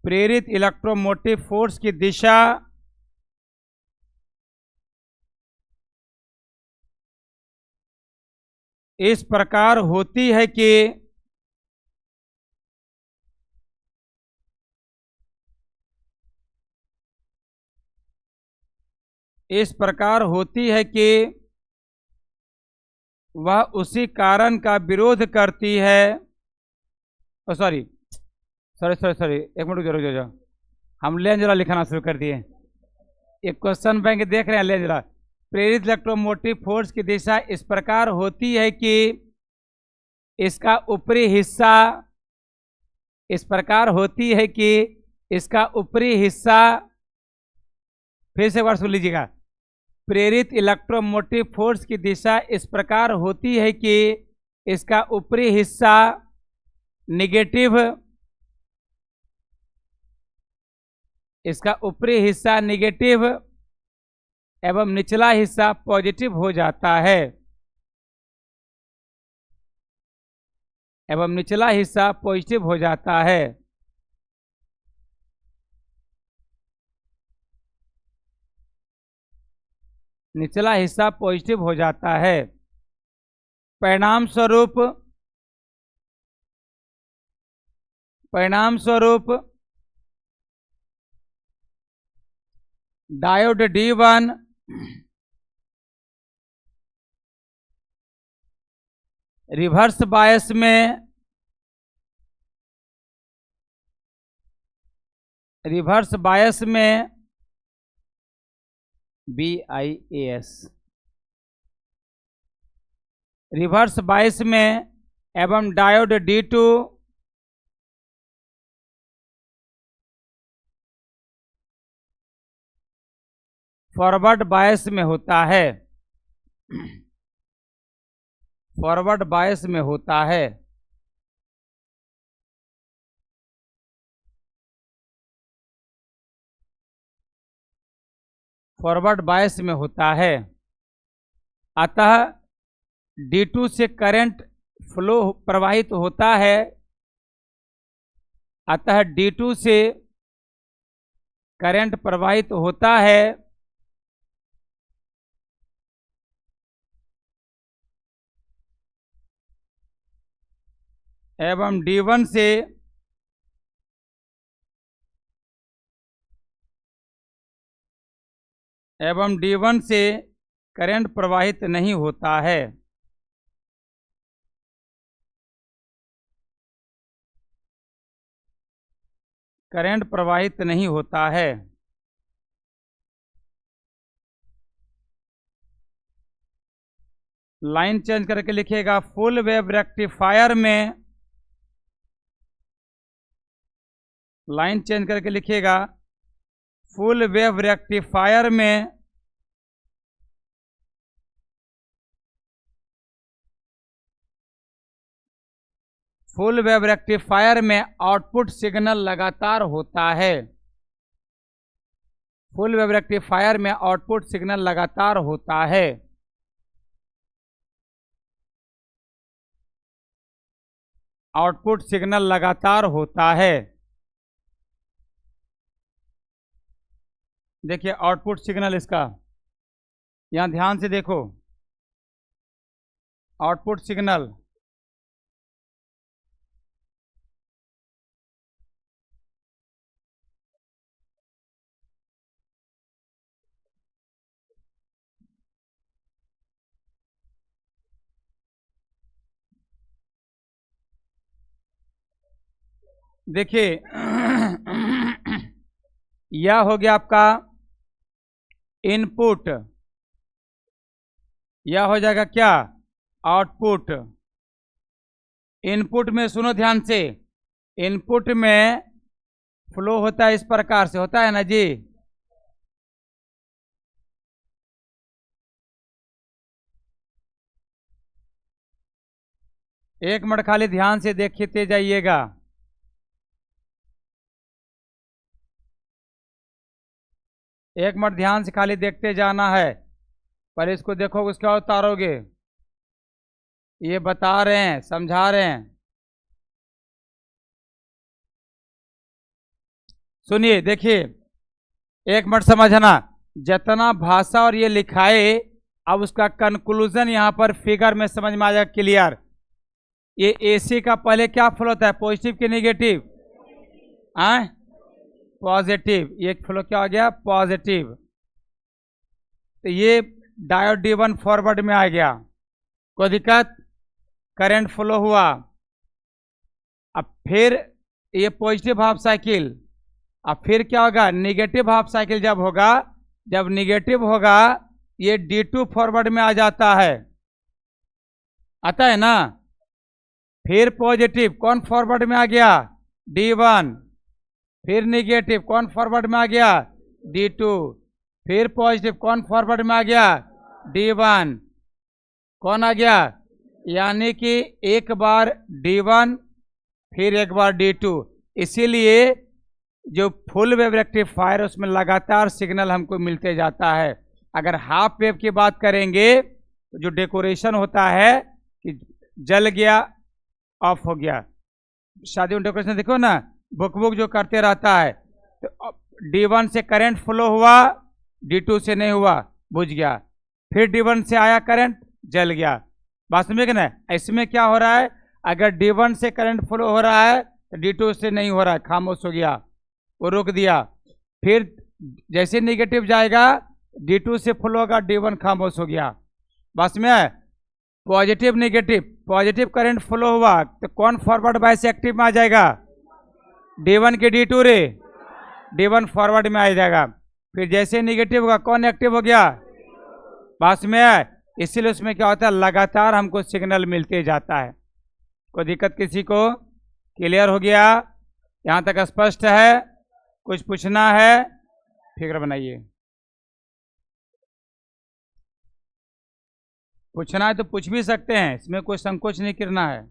प्रेरित इलेक्ट्रोमोटिव फोर्स की दिशा इस प्रकार होती है कि वह उसी कारण का विरोध करती है। सॉरी, एक मिनट रुक जाओ, हम लेन जरा लिखना शुरू कर दिए। एक क्वेश्चन बैंक देख रहे हैं, लेन जरा। प्रेरित इलेक्ट्रोमोटिव फोर्स की दिशा इस प्रकार होती है कि इसका ऊपरी हिस्सा फिर से एक बार सुन लीजिएगा। प्रेरित इलेक्ट्रोमोटिव फोर्स की दिशा इस प्रकार होती है कि इसका ऊपरी हिस्सा निगेटिव एवं निचला हिस्सा पॉजिटिव हो जाता है। निचला हिस्सा पॉजिटिव हो जाता है। परिणाम स्वरूप डायोड D1 रिवर्स बायस में BIAS रिवर्स बायस में एवं डायोड D2 फॉरवर्ड बायस में होता है। फॉरवर्ड बायस में होता है। अतः D2 से करंट फ्लो प्रवाहित होता है। एवं D1 से करंट प्रवाहित नहीं होता है। लाइन चेंज करके लिखिएगा। फुल वेव रेक्टिफायर में लाइन चेंज करके लिखिएगा। फुल वेव रेक्टिफायर में आउटपुट सिग्नल लगातार होता है। देखिए आउटपुट सिग्नल इसका, यहां ध्यान से देखो। Output signal. देखिए यह हो गया आपका इनपुट, यह हो जाएगा क्या, आउटपुट। इनपुट में सुनो ध्यान से, इनपुट में फ्लो होता है इस प्रकार से, होता है ना जी। एक मिनट खाली ध्यान से देखते जाइएगा। एक मिनट ध्यान से खाली देखते जाना है, पर इसको देखो उसके बाद उतारोगे। ये बता रहे हैं, समझा रहे हैं। सुनिए, देखिए एक मिनट समझना, जितना भाषा और ये लिखाए, अब उसका कंक्लूजन यहां पर फिगर में समझ में आ जाएगा क्लियर। ये एसी का पहले क्या फ्लो होता है, पॉजिटिव कि नेगेटिव, पॉजिटिव। ये फ्लो क्या हो गया, पॉजिटिव। तो ये डायोड D1 फॉरवर्ड में आ गया, कोई दिक्कत, करंट फ्लो हुआ। अब फिर ये पॉजिटिव हाफ साइकिल, अब फिर क्या होगा, निगेटिव हाफ साइकिल जब होगा, जब निगेटिव होगा ये D2 फॉरवर्ड में आ जाता है, आता है ना। फिर पॉजिटिव, कौन फॉरवर्ड में आ गया, D1। फिर निगेटिव, कौन फॉरवर्ड में आ गया, D2। फिर पॉजिटिव, कौन फॉरवर्ड में आ गया, D1। कौन आ गया, यानी कि एक बार D1 फिर एक बार D2। इसीलिए जो फुल वेव रेक्टिफायर उसमें लगातार सिग्नल हमको मिलते जाता है। अगर हाफ वेव की बात करेंगे तो जो डेकोरेशन होता है कि जल गया ऑफ हो गया, शादी में डेकोरेशन देखो ना, बुक बुक जो करते रहता है, तो D1 से करंट फ्लो हुआ, D2 से नहीं हुआ, बुझ गया। फिर D1 से आया करंट, जल गया। बात समझे ना, इसमें क्या हो रहा है, अगर D1 से करंट फ्लो हो रहा है तो D2 से नहीं हो रहा है, खामोश हो गया, वो रोक दिया। फिर जैसे निगेटिव जाएगा D2 से फ्लो होगा, D1 खामोश हो गया। बस में है, positive negative, positive current flow हुआ तो कौन फॉरवर्ड बायस एक्टिव में आ जाएगा, D1 के D2 रे, D1 फॉरवर्ड में आ जाएगा। फिर जैसे निगेटिव होगा कौन एक्टिव हो गया, पास में है। इसीलिए उसमें क्या होता है, लगातार हमको सिग्नल मिलते जाता है। कोई दिक्कत किसी को, क्लियर हो गया, यहाँ तक स्पष्ट है, कुछ पूछना है, फिक्र बनाइए। पूछना है तो पूछ भी सकते हैं, इसमें कोई संकोच नहीं करना है।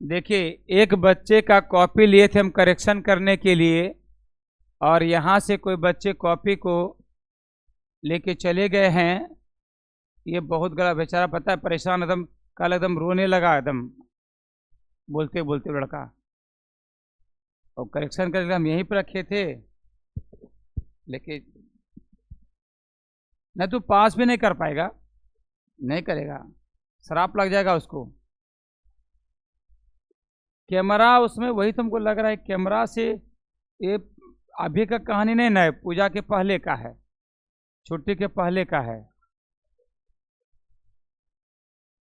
देखिए, एक बच्चे का कॉपी लिए थे हम करेक्शन करने के लिए, और यहाँ से कोई बच्चे कॉपी को लेके चले गए हैं। ये बहुत गलत, बेचारा पता है परेशान, एकदम कल एकदम रोने लगा, एकदम बोलते बोलते लड़का। और करेक्शन करके हम यहीं पर रखे थे, लेकिन नहीं तो पास भी नहीं कर पाएगा, नहीं करेगा, शराप लग जाएगा उसको। कैमरा उसमें, वही तुमको लग रहा है कैमरा से, ये अभी का कहानी नहीं ना है, पूजा के पहले का है, छुट्टी के पहले का है।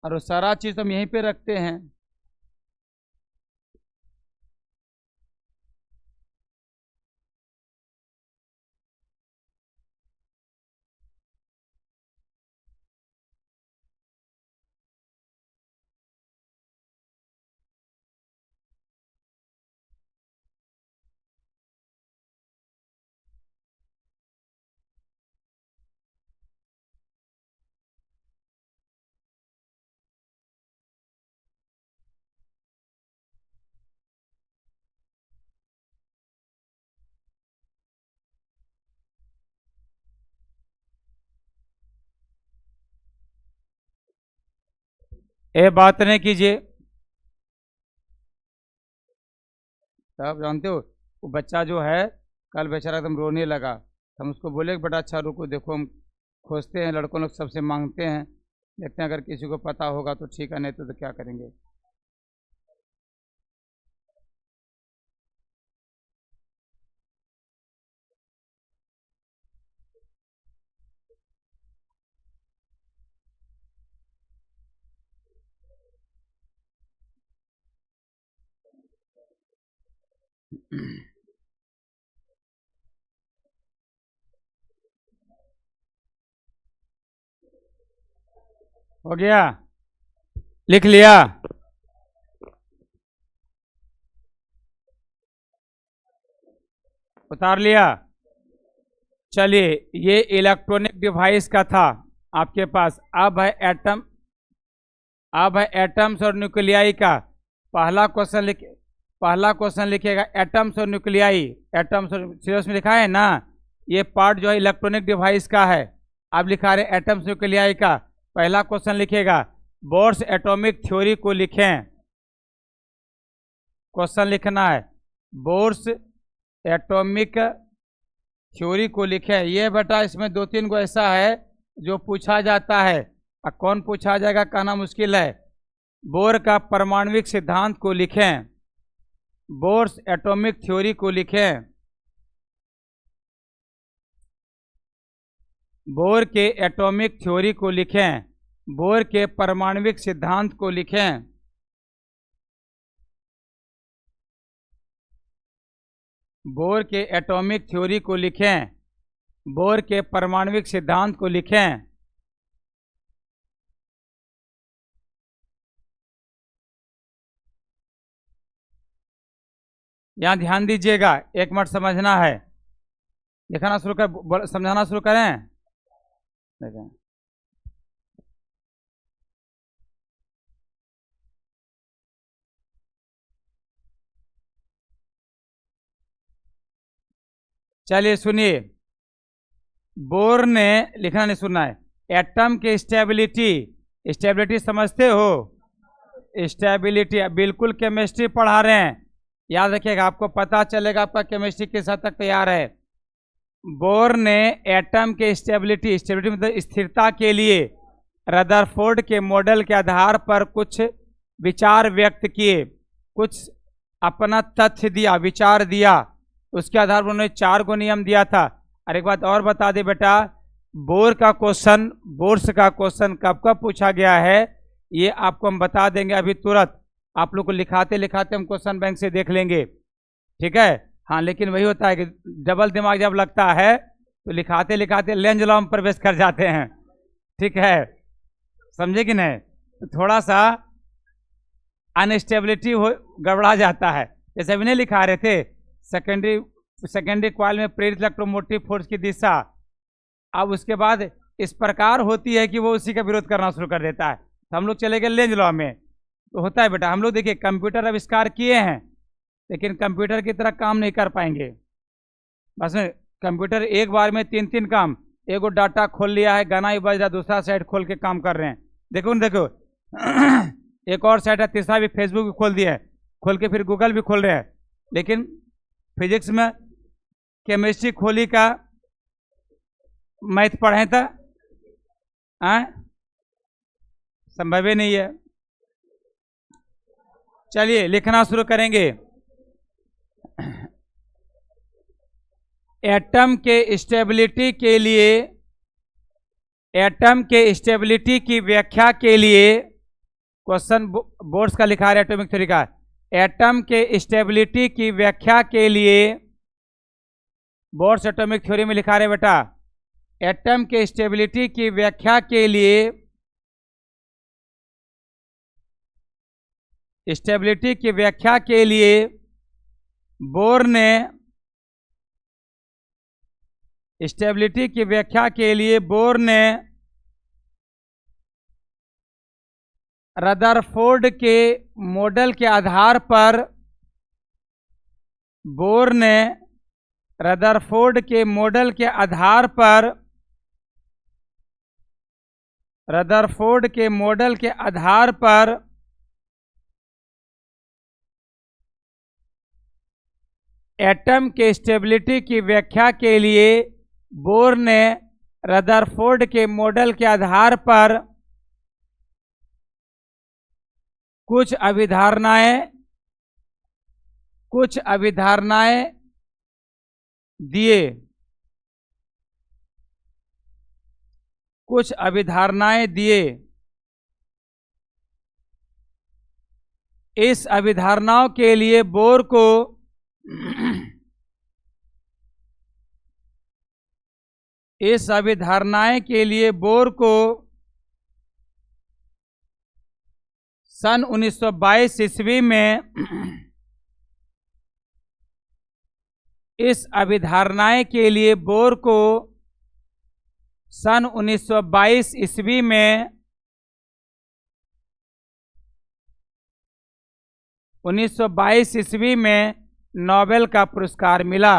और वो सारा चीज हम यहीं पे रखते हैं। ये बात नहीं कीजिए, आप जानते हो वो बच्चा जो है कल बेचारा एकदम रोने लगा, हम उसको बोले कि बेटा अच्छा रुको, देखो हम खोजते हैं, लड़कों लोग सबसे मांगते हैं, देखते हैं अगर किसी को पता होगा तो ठीक है, नहीं तो क्या करेंगे। हो गया, लिख लिया। उतार लिया। चलिए, ये इलेक्ट्रॉनिक डिवाइस का था आपके पास। अब है एटम्स और न्यूक्लियाई का। पहला क्वेश्चन लिखिएगा एटम्स और न्यूक्लियाई। एटम्स और सिलेबस में लिखा है ना, ये पार्ट जो है इलेक्ट्रॉनिक डिवाइस का है। अब लिखा रहे एटम्स न्यूक्लियाई का। पहला क्वेश्चन लिखिएगा, बोर्स एटॉमिक थ्योरी को लिखें। क्वेश्चन लिखना है, बोर्स एटॉमिक थ्योरी को लिखें। ये बेटा इसमें 2-3 को ऐसा है जो पूछा जाता है। अब कौन पूछा जाएगा कहना मुश्किल है। बोर का परमाणविक सिद्धांत को लिखें। बोर्स एटॉमिक थ्योरी को लिखें। बोर के एटॉमिक थ्योरी को लिखें। बोर के परमाणविक सिद्धांत को लिखें। बोर के एटॉमिक थ्योरी को लिखें। बोर के परमाणविक सिद्धांत को लिखें। यहां ध्यान दीजिएगा, एक मिनट समझना है। लिखना शुरू कर, समझाना शुरू करें। देखें, चलिए सुनिए। बोर ने, लिखना नहीं सुनना है। एटम के स्टेबिलिटी, स्टेबिलिटी समझते हो? स्टेबिलिटी बिल्कुल केमिस्ट्री पढ़ा रहे हैं, याद रखिएगा, आपको पता चलेगा आपका केमिस्ट्री किस हद तक तैयार है। बोर ने एटम के स्टेबिलिटी, स्टेबिलिटी मतलब स्थिरता के लिए रदरफोर्ड के मॉडल के आधार पर कुछ विचार व्यक्त किए, कुछ अपना तथ्य दिया, विचार दिया। उसके आधार पर उन्होंने 4 को नियम दिया था। और एक बात और बता दे बेटा, बोर्स का क्वेश्चन कब कब पूछा गया है ये आपको हम बता देंगे अभी तुरंत। आप लोग को लिखाते लिखाते हम क्वेश्चन बैंक से देख लेंगे, ठीक है। हाँ, लेकिन वही होता है कि डबल दिमाग जब लगता है तो लिखाते लिखाते लेंज लॉ में प्रवेश कर जाते हैं, ठीक है, समझे कि नहीं। तो थोड़ा सा अनस्टेबिलिटी हो, गड़बड़ा जाता है। जैसे अभी नहीं लिखा रहे थे, सेकेंडरी कॉइल में प्रेरित इलेक्ट्रोमोटिव फोर्स की दिशा, अब उसके बाद इस प्रकार होती है कि वो उसी का विरोध करना शुरू कर देता है। तो हम लोग चले गए लेंज लॉ में। तो होता है बेटा, हम लोग देखिए कंप्यूटर आविष्कार किए हैं, लेकिन कंप्यूटर की तरह काम नहीं कर पाएंगे। बस कंप्यूटर एक बार में 3-3 काम, एगो डाटा खोल लिया है, गाना ही बज रहा, दूसरा साइड खोल के काम कर रहे हैं। देखो न देखो एक और साइड है, तीसरा भी फेसबुक भी खोल दिया है, खोल के फिर गूगल भी खोल रहे हैं। लेकिन फिजिक्स में केमिस्ट्री खोली का मैथ पढ़े था, संभव ही नहीं है। चलिए लिखना शुरू करेंगे। एटम के स्टेबिलिटी के लिए, एटम के स्टेबिलिटी की व्याख्या के लिए क्वेश्चन बोर्ड्स का लिखा है एटॉमिक थ्योरी का। एटम के स्टेबिलिटी की व्याख्या के लिए बोर्ड्स एटॉमिक थ्योरी में लिखा रहे बेटा, एटम के स्टेबिलिटी की व्याख्या के लिए, स्टेबिलिटी की व्याख्या के लिए बोर ने, स्टेबिलिटी की व्याख्या के लिए बोर ने रदरफोर्ड के मॉडल के आधार पर, बोर ने रदरफोर्ड के मॉडल के आधार पर, रदरफोर्ड के मॉडल के आधार पर एटम के स्टेबिलिटी की व्याख्या के लिए बोर ने रदरफोर्ड के मॉडल के आधार पर कुछ अभिधारणाएं दिए। इस अभिधारणाओं के लिए बोर को सन 1922 ईस्वी में सन 1922 ईस्वी में 1922 ईस्वी में नोबेल का पुरस्कार मिला।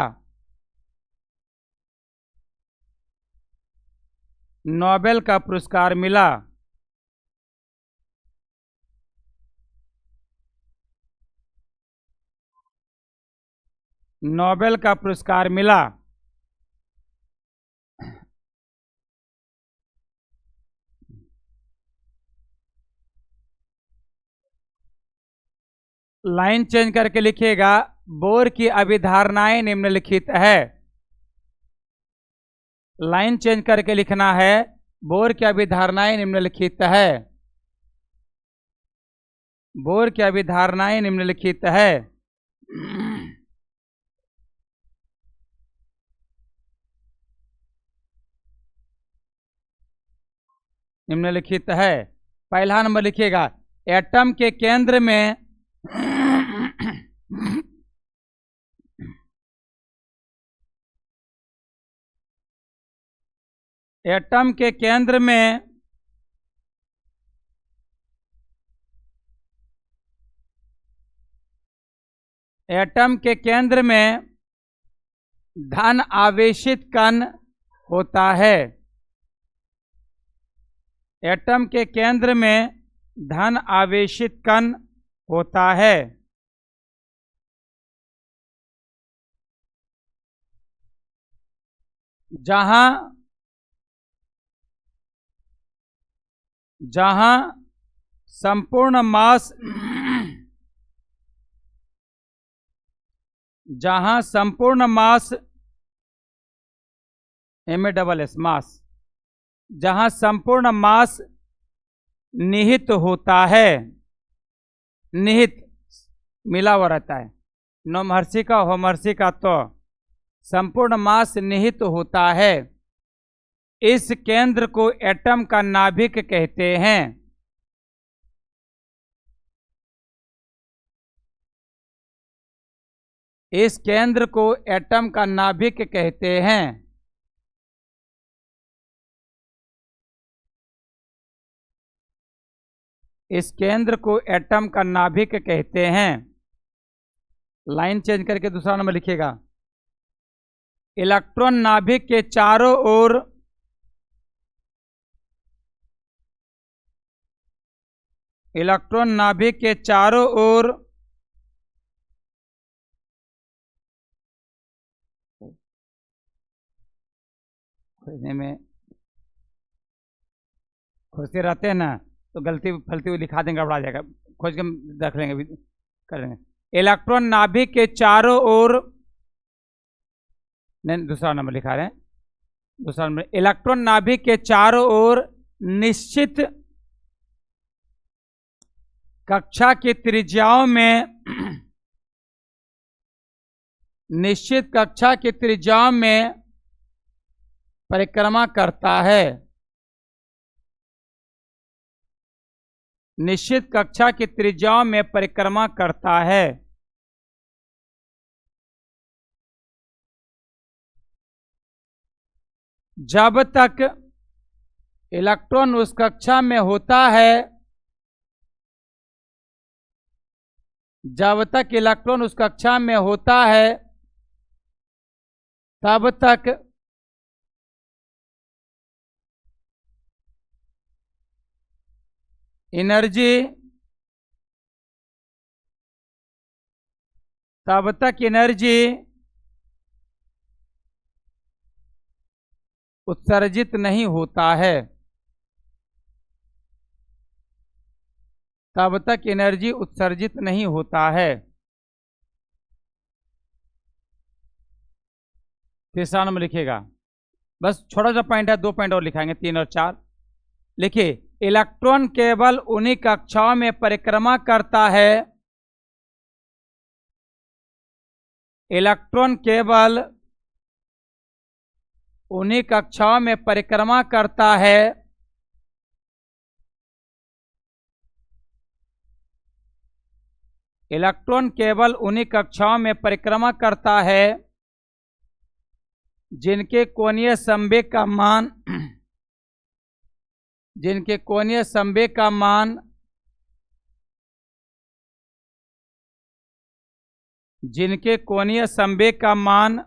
नोबेल का पुरस्कार मिला। नोबेल का पुरस्कार मिला। लाइन चेंज करके लिखिएगा, बोर की अभिधारणाएं निम्नलिखित है। लाइन चेंज करके लिखना है, बोर की अभिधारणाएं निम्नलिखित है। बोर की अभिधारणाएं निम्नलिखित है। निम्नलिखित है। पहला नंबर लिखिएगा, एटम के केंद्र में एटम के केंद्र में धन आवेशित कण होता है। एटम के केंद्र में धन आवेशित कण होता है। जहां संपूर्ण मास MASS मास, जहां संपूर्ण मास निहित होता है। निहित मिला हुआ रहता है, नोमहर्षि का होमहर्षि का, तो संपूर्ण मास निहित होता है। इस केंद्र को एटम का नाभिक कहते हैं। इस केंद्र को एटम का नाभिक कहते हैं। इस केंद्र को एटम का नाभिक कहते हैं। लाइन चेंज करके दूसरा नंबर लिखिएगा, इलेक्ट्रॉन नाभिक के चारों ओर खोजने में खोजते रहते हैं ना, तो गलती फलती हुई लिखा देंगे, गड़बड़ा जाएगा। खोज के रख लेंगे, कर लेंगे। इलेक्ट्रॉन नाभिक के चारों ओर, नहीं दूसरा नंबर लिखा रहे हैं, दूसरा नंबर, इलेक्ट्रॉन नाभिक के चारों ओर निश्चित कक्षा की त्रिज्याओं में परिक्रमा करता है। निश्चित कक्षा की त्रिज्याओं में परिक्रमा करता है। जब तक इलेक्ट्रॉन उस कक्षा में होता है, तब तक एनर्जी उत्सर्जित नहीं होता है, तब तक एनर्जी उत्सर्जित नहीं होता है। तीसरा नंबर लिखिएगा, बस छोटा सा पॉइंट है, 2 पॉइंट और लिखाएंगे, 3 और 4। लिखिए, इलेक्ट्रॉन केवल उन्हीं कक्षाओं में परिक्रमा करता है, इलेक्ट्रॉन केवल उन्हीं कक्षाओं में परिक्रमा करता है इलेक्ट्रॉन केवल उन्हीं कक्षाओं में परिक्रमा करता है जिनके कोणीय संवेग का मान जिनके कोणीय संवेग का मान जिनके कोणीय संवेग का मान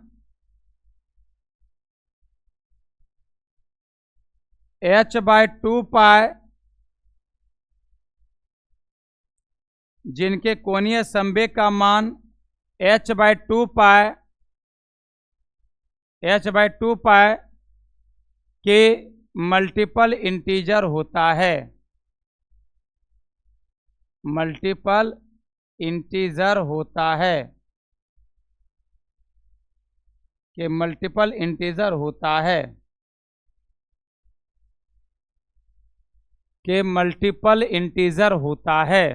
h/2π जिनके कोणीय संवेग का मान h/2π के मल्टीपल इंटीजर होता है, मल्टीपल इंटीजर होता है, कि मल्टीपल इंटीजर होता है, कि मल्टीपल इंटीजर होता है।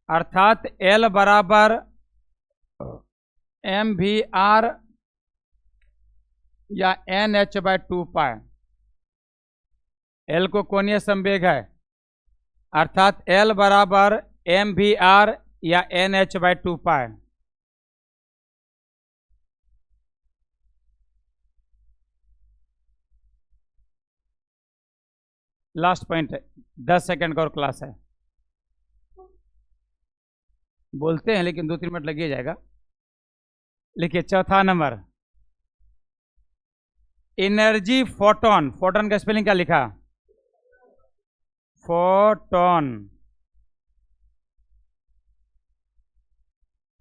अर्थात L बराबर mvr या nh/2π, L को कोणीय संवेग है, अर्थात L बराबर mvr या nh/2π। लास्ट पॉइंट है, 10 सेकंड का और क्लास है, बोलते हैं लेकिन 2-3 मिनट लग ही जाएगा। लिखिए, चौथा नंबर, एनर्जी फोटोन, फोटोन का स्पेलिंग क्या लिखा, फोटोन।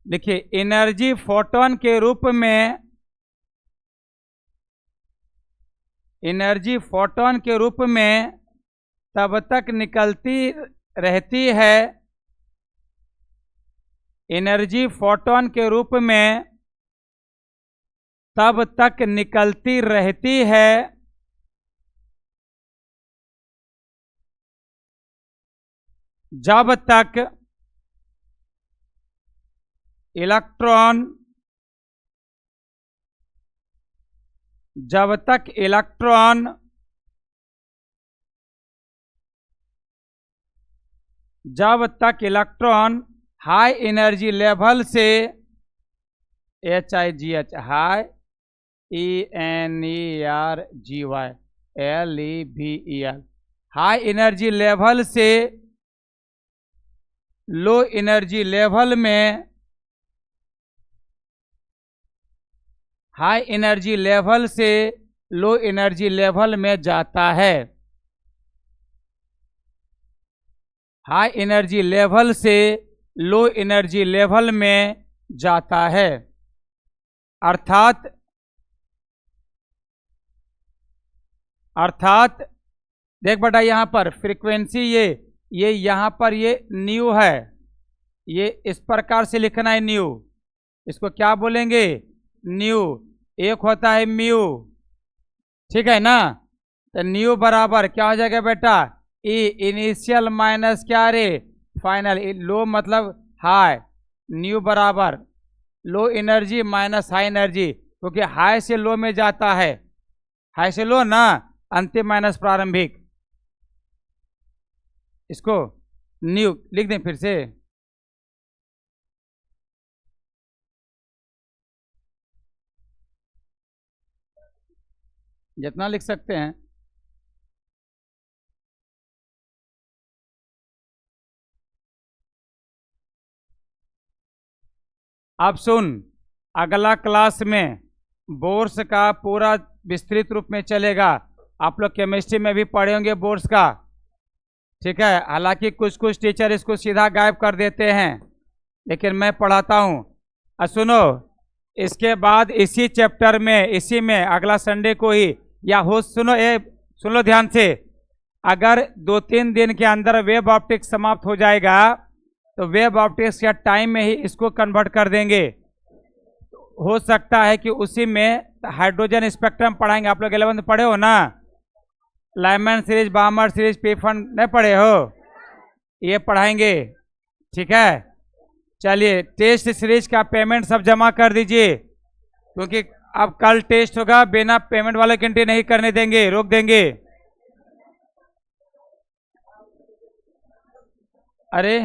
लिखिए, एनर्जी फोटोन के रूप में, एनर्जी फोटोन के रूप में तब तक निकलती रहती है, एनर्जी फोटोन के रूप में तब तक निकलती रहती है जब तक इलेक्ट्रॉन हाई एनर्जी लेवल से HIGH high ENERGY LEVEL high energy level से लो एनर्जी लेवल में, हाई एनर्जी लेवल से लो एनर्जी लेवल में जाता है, हाई एनर्जी लेवल से लो एनर्जी लेवल में जाता है। अर्थात देख बेटा, यहां पर फ्रीक्वेंसी ये यहां पर ये न्यू है, ये इस प्रकार से लिखना है न्यू, इसको क्या बोलेंगे, न्यू। एक होता है म्यू, ठीक है ना, तो न्यू बराबर क्या हो जाएगा बेटा, ई इनिशियल माइनस क्या रे, फाइनल। लो मतलब हाई, न्यू बराबर low energy minus high energy, क्योंकि हाई से लो में जाता है, हाई से लो ना, अंतिम माइनस प्रारंभिक, इसको न्यू लिख दें फिर से। जितना लिख सकते हैं। अब सुन, अगला क्लास में बोर्स का पूरा विस्तृत रूप में चलेगा। आप लोग केमिस्ट्री में भी पढ़े होंगे बोर्स का, ठीक है। हालांकि कुछ कुछ टीचर इसको सीधा गायब कर देते हैं, लेकिन मैं पढ़ाता हूँ। सुनो, इसके बाद इसी चैप्टर में, इसी में अगला संडे को ही, या हो सुन लो ध्यान से, अगर 2-3 दिन के अंदर वेब ऑप्टिक्स समाप्त हो जाएगा तो वेब ऑप्टिक्स के टाइम में ही इसको कन्वर्ट कर देंगे। हो सकता है कि उसी में हाइड्रोजन स्पेक्ट्रम पढ़ाएंगे। आप लोग 11th में पढ़े हो ना, लाइमैन सीरीज, बामर सीरीज, पीफन नहीं पढ़े हो? ये पढ़ाएंगे, ठीक है। चलिए, टेस्ट सीरीज का पेमेंट सब जमा कर दीजिए, क्योंकि अब कल टेस्ट होगा, बिना पेमेंट वाले की एंट्री नहीं करने देंगे, रोक देंगे। अरे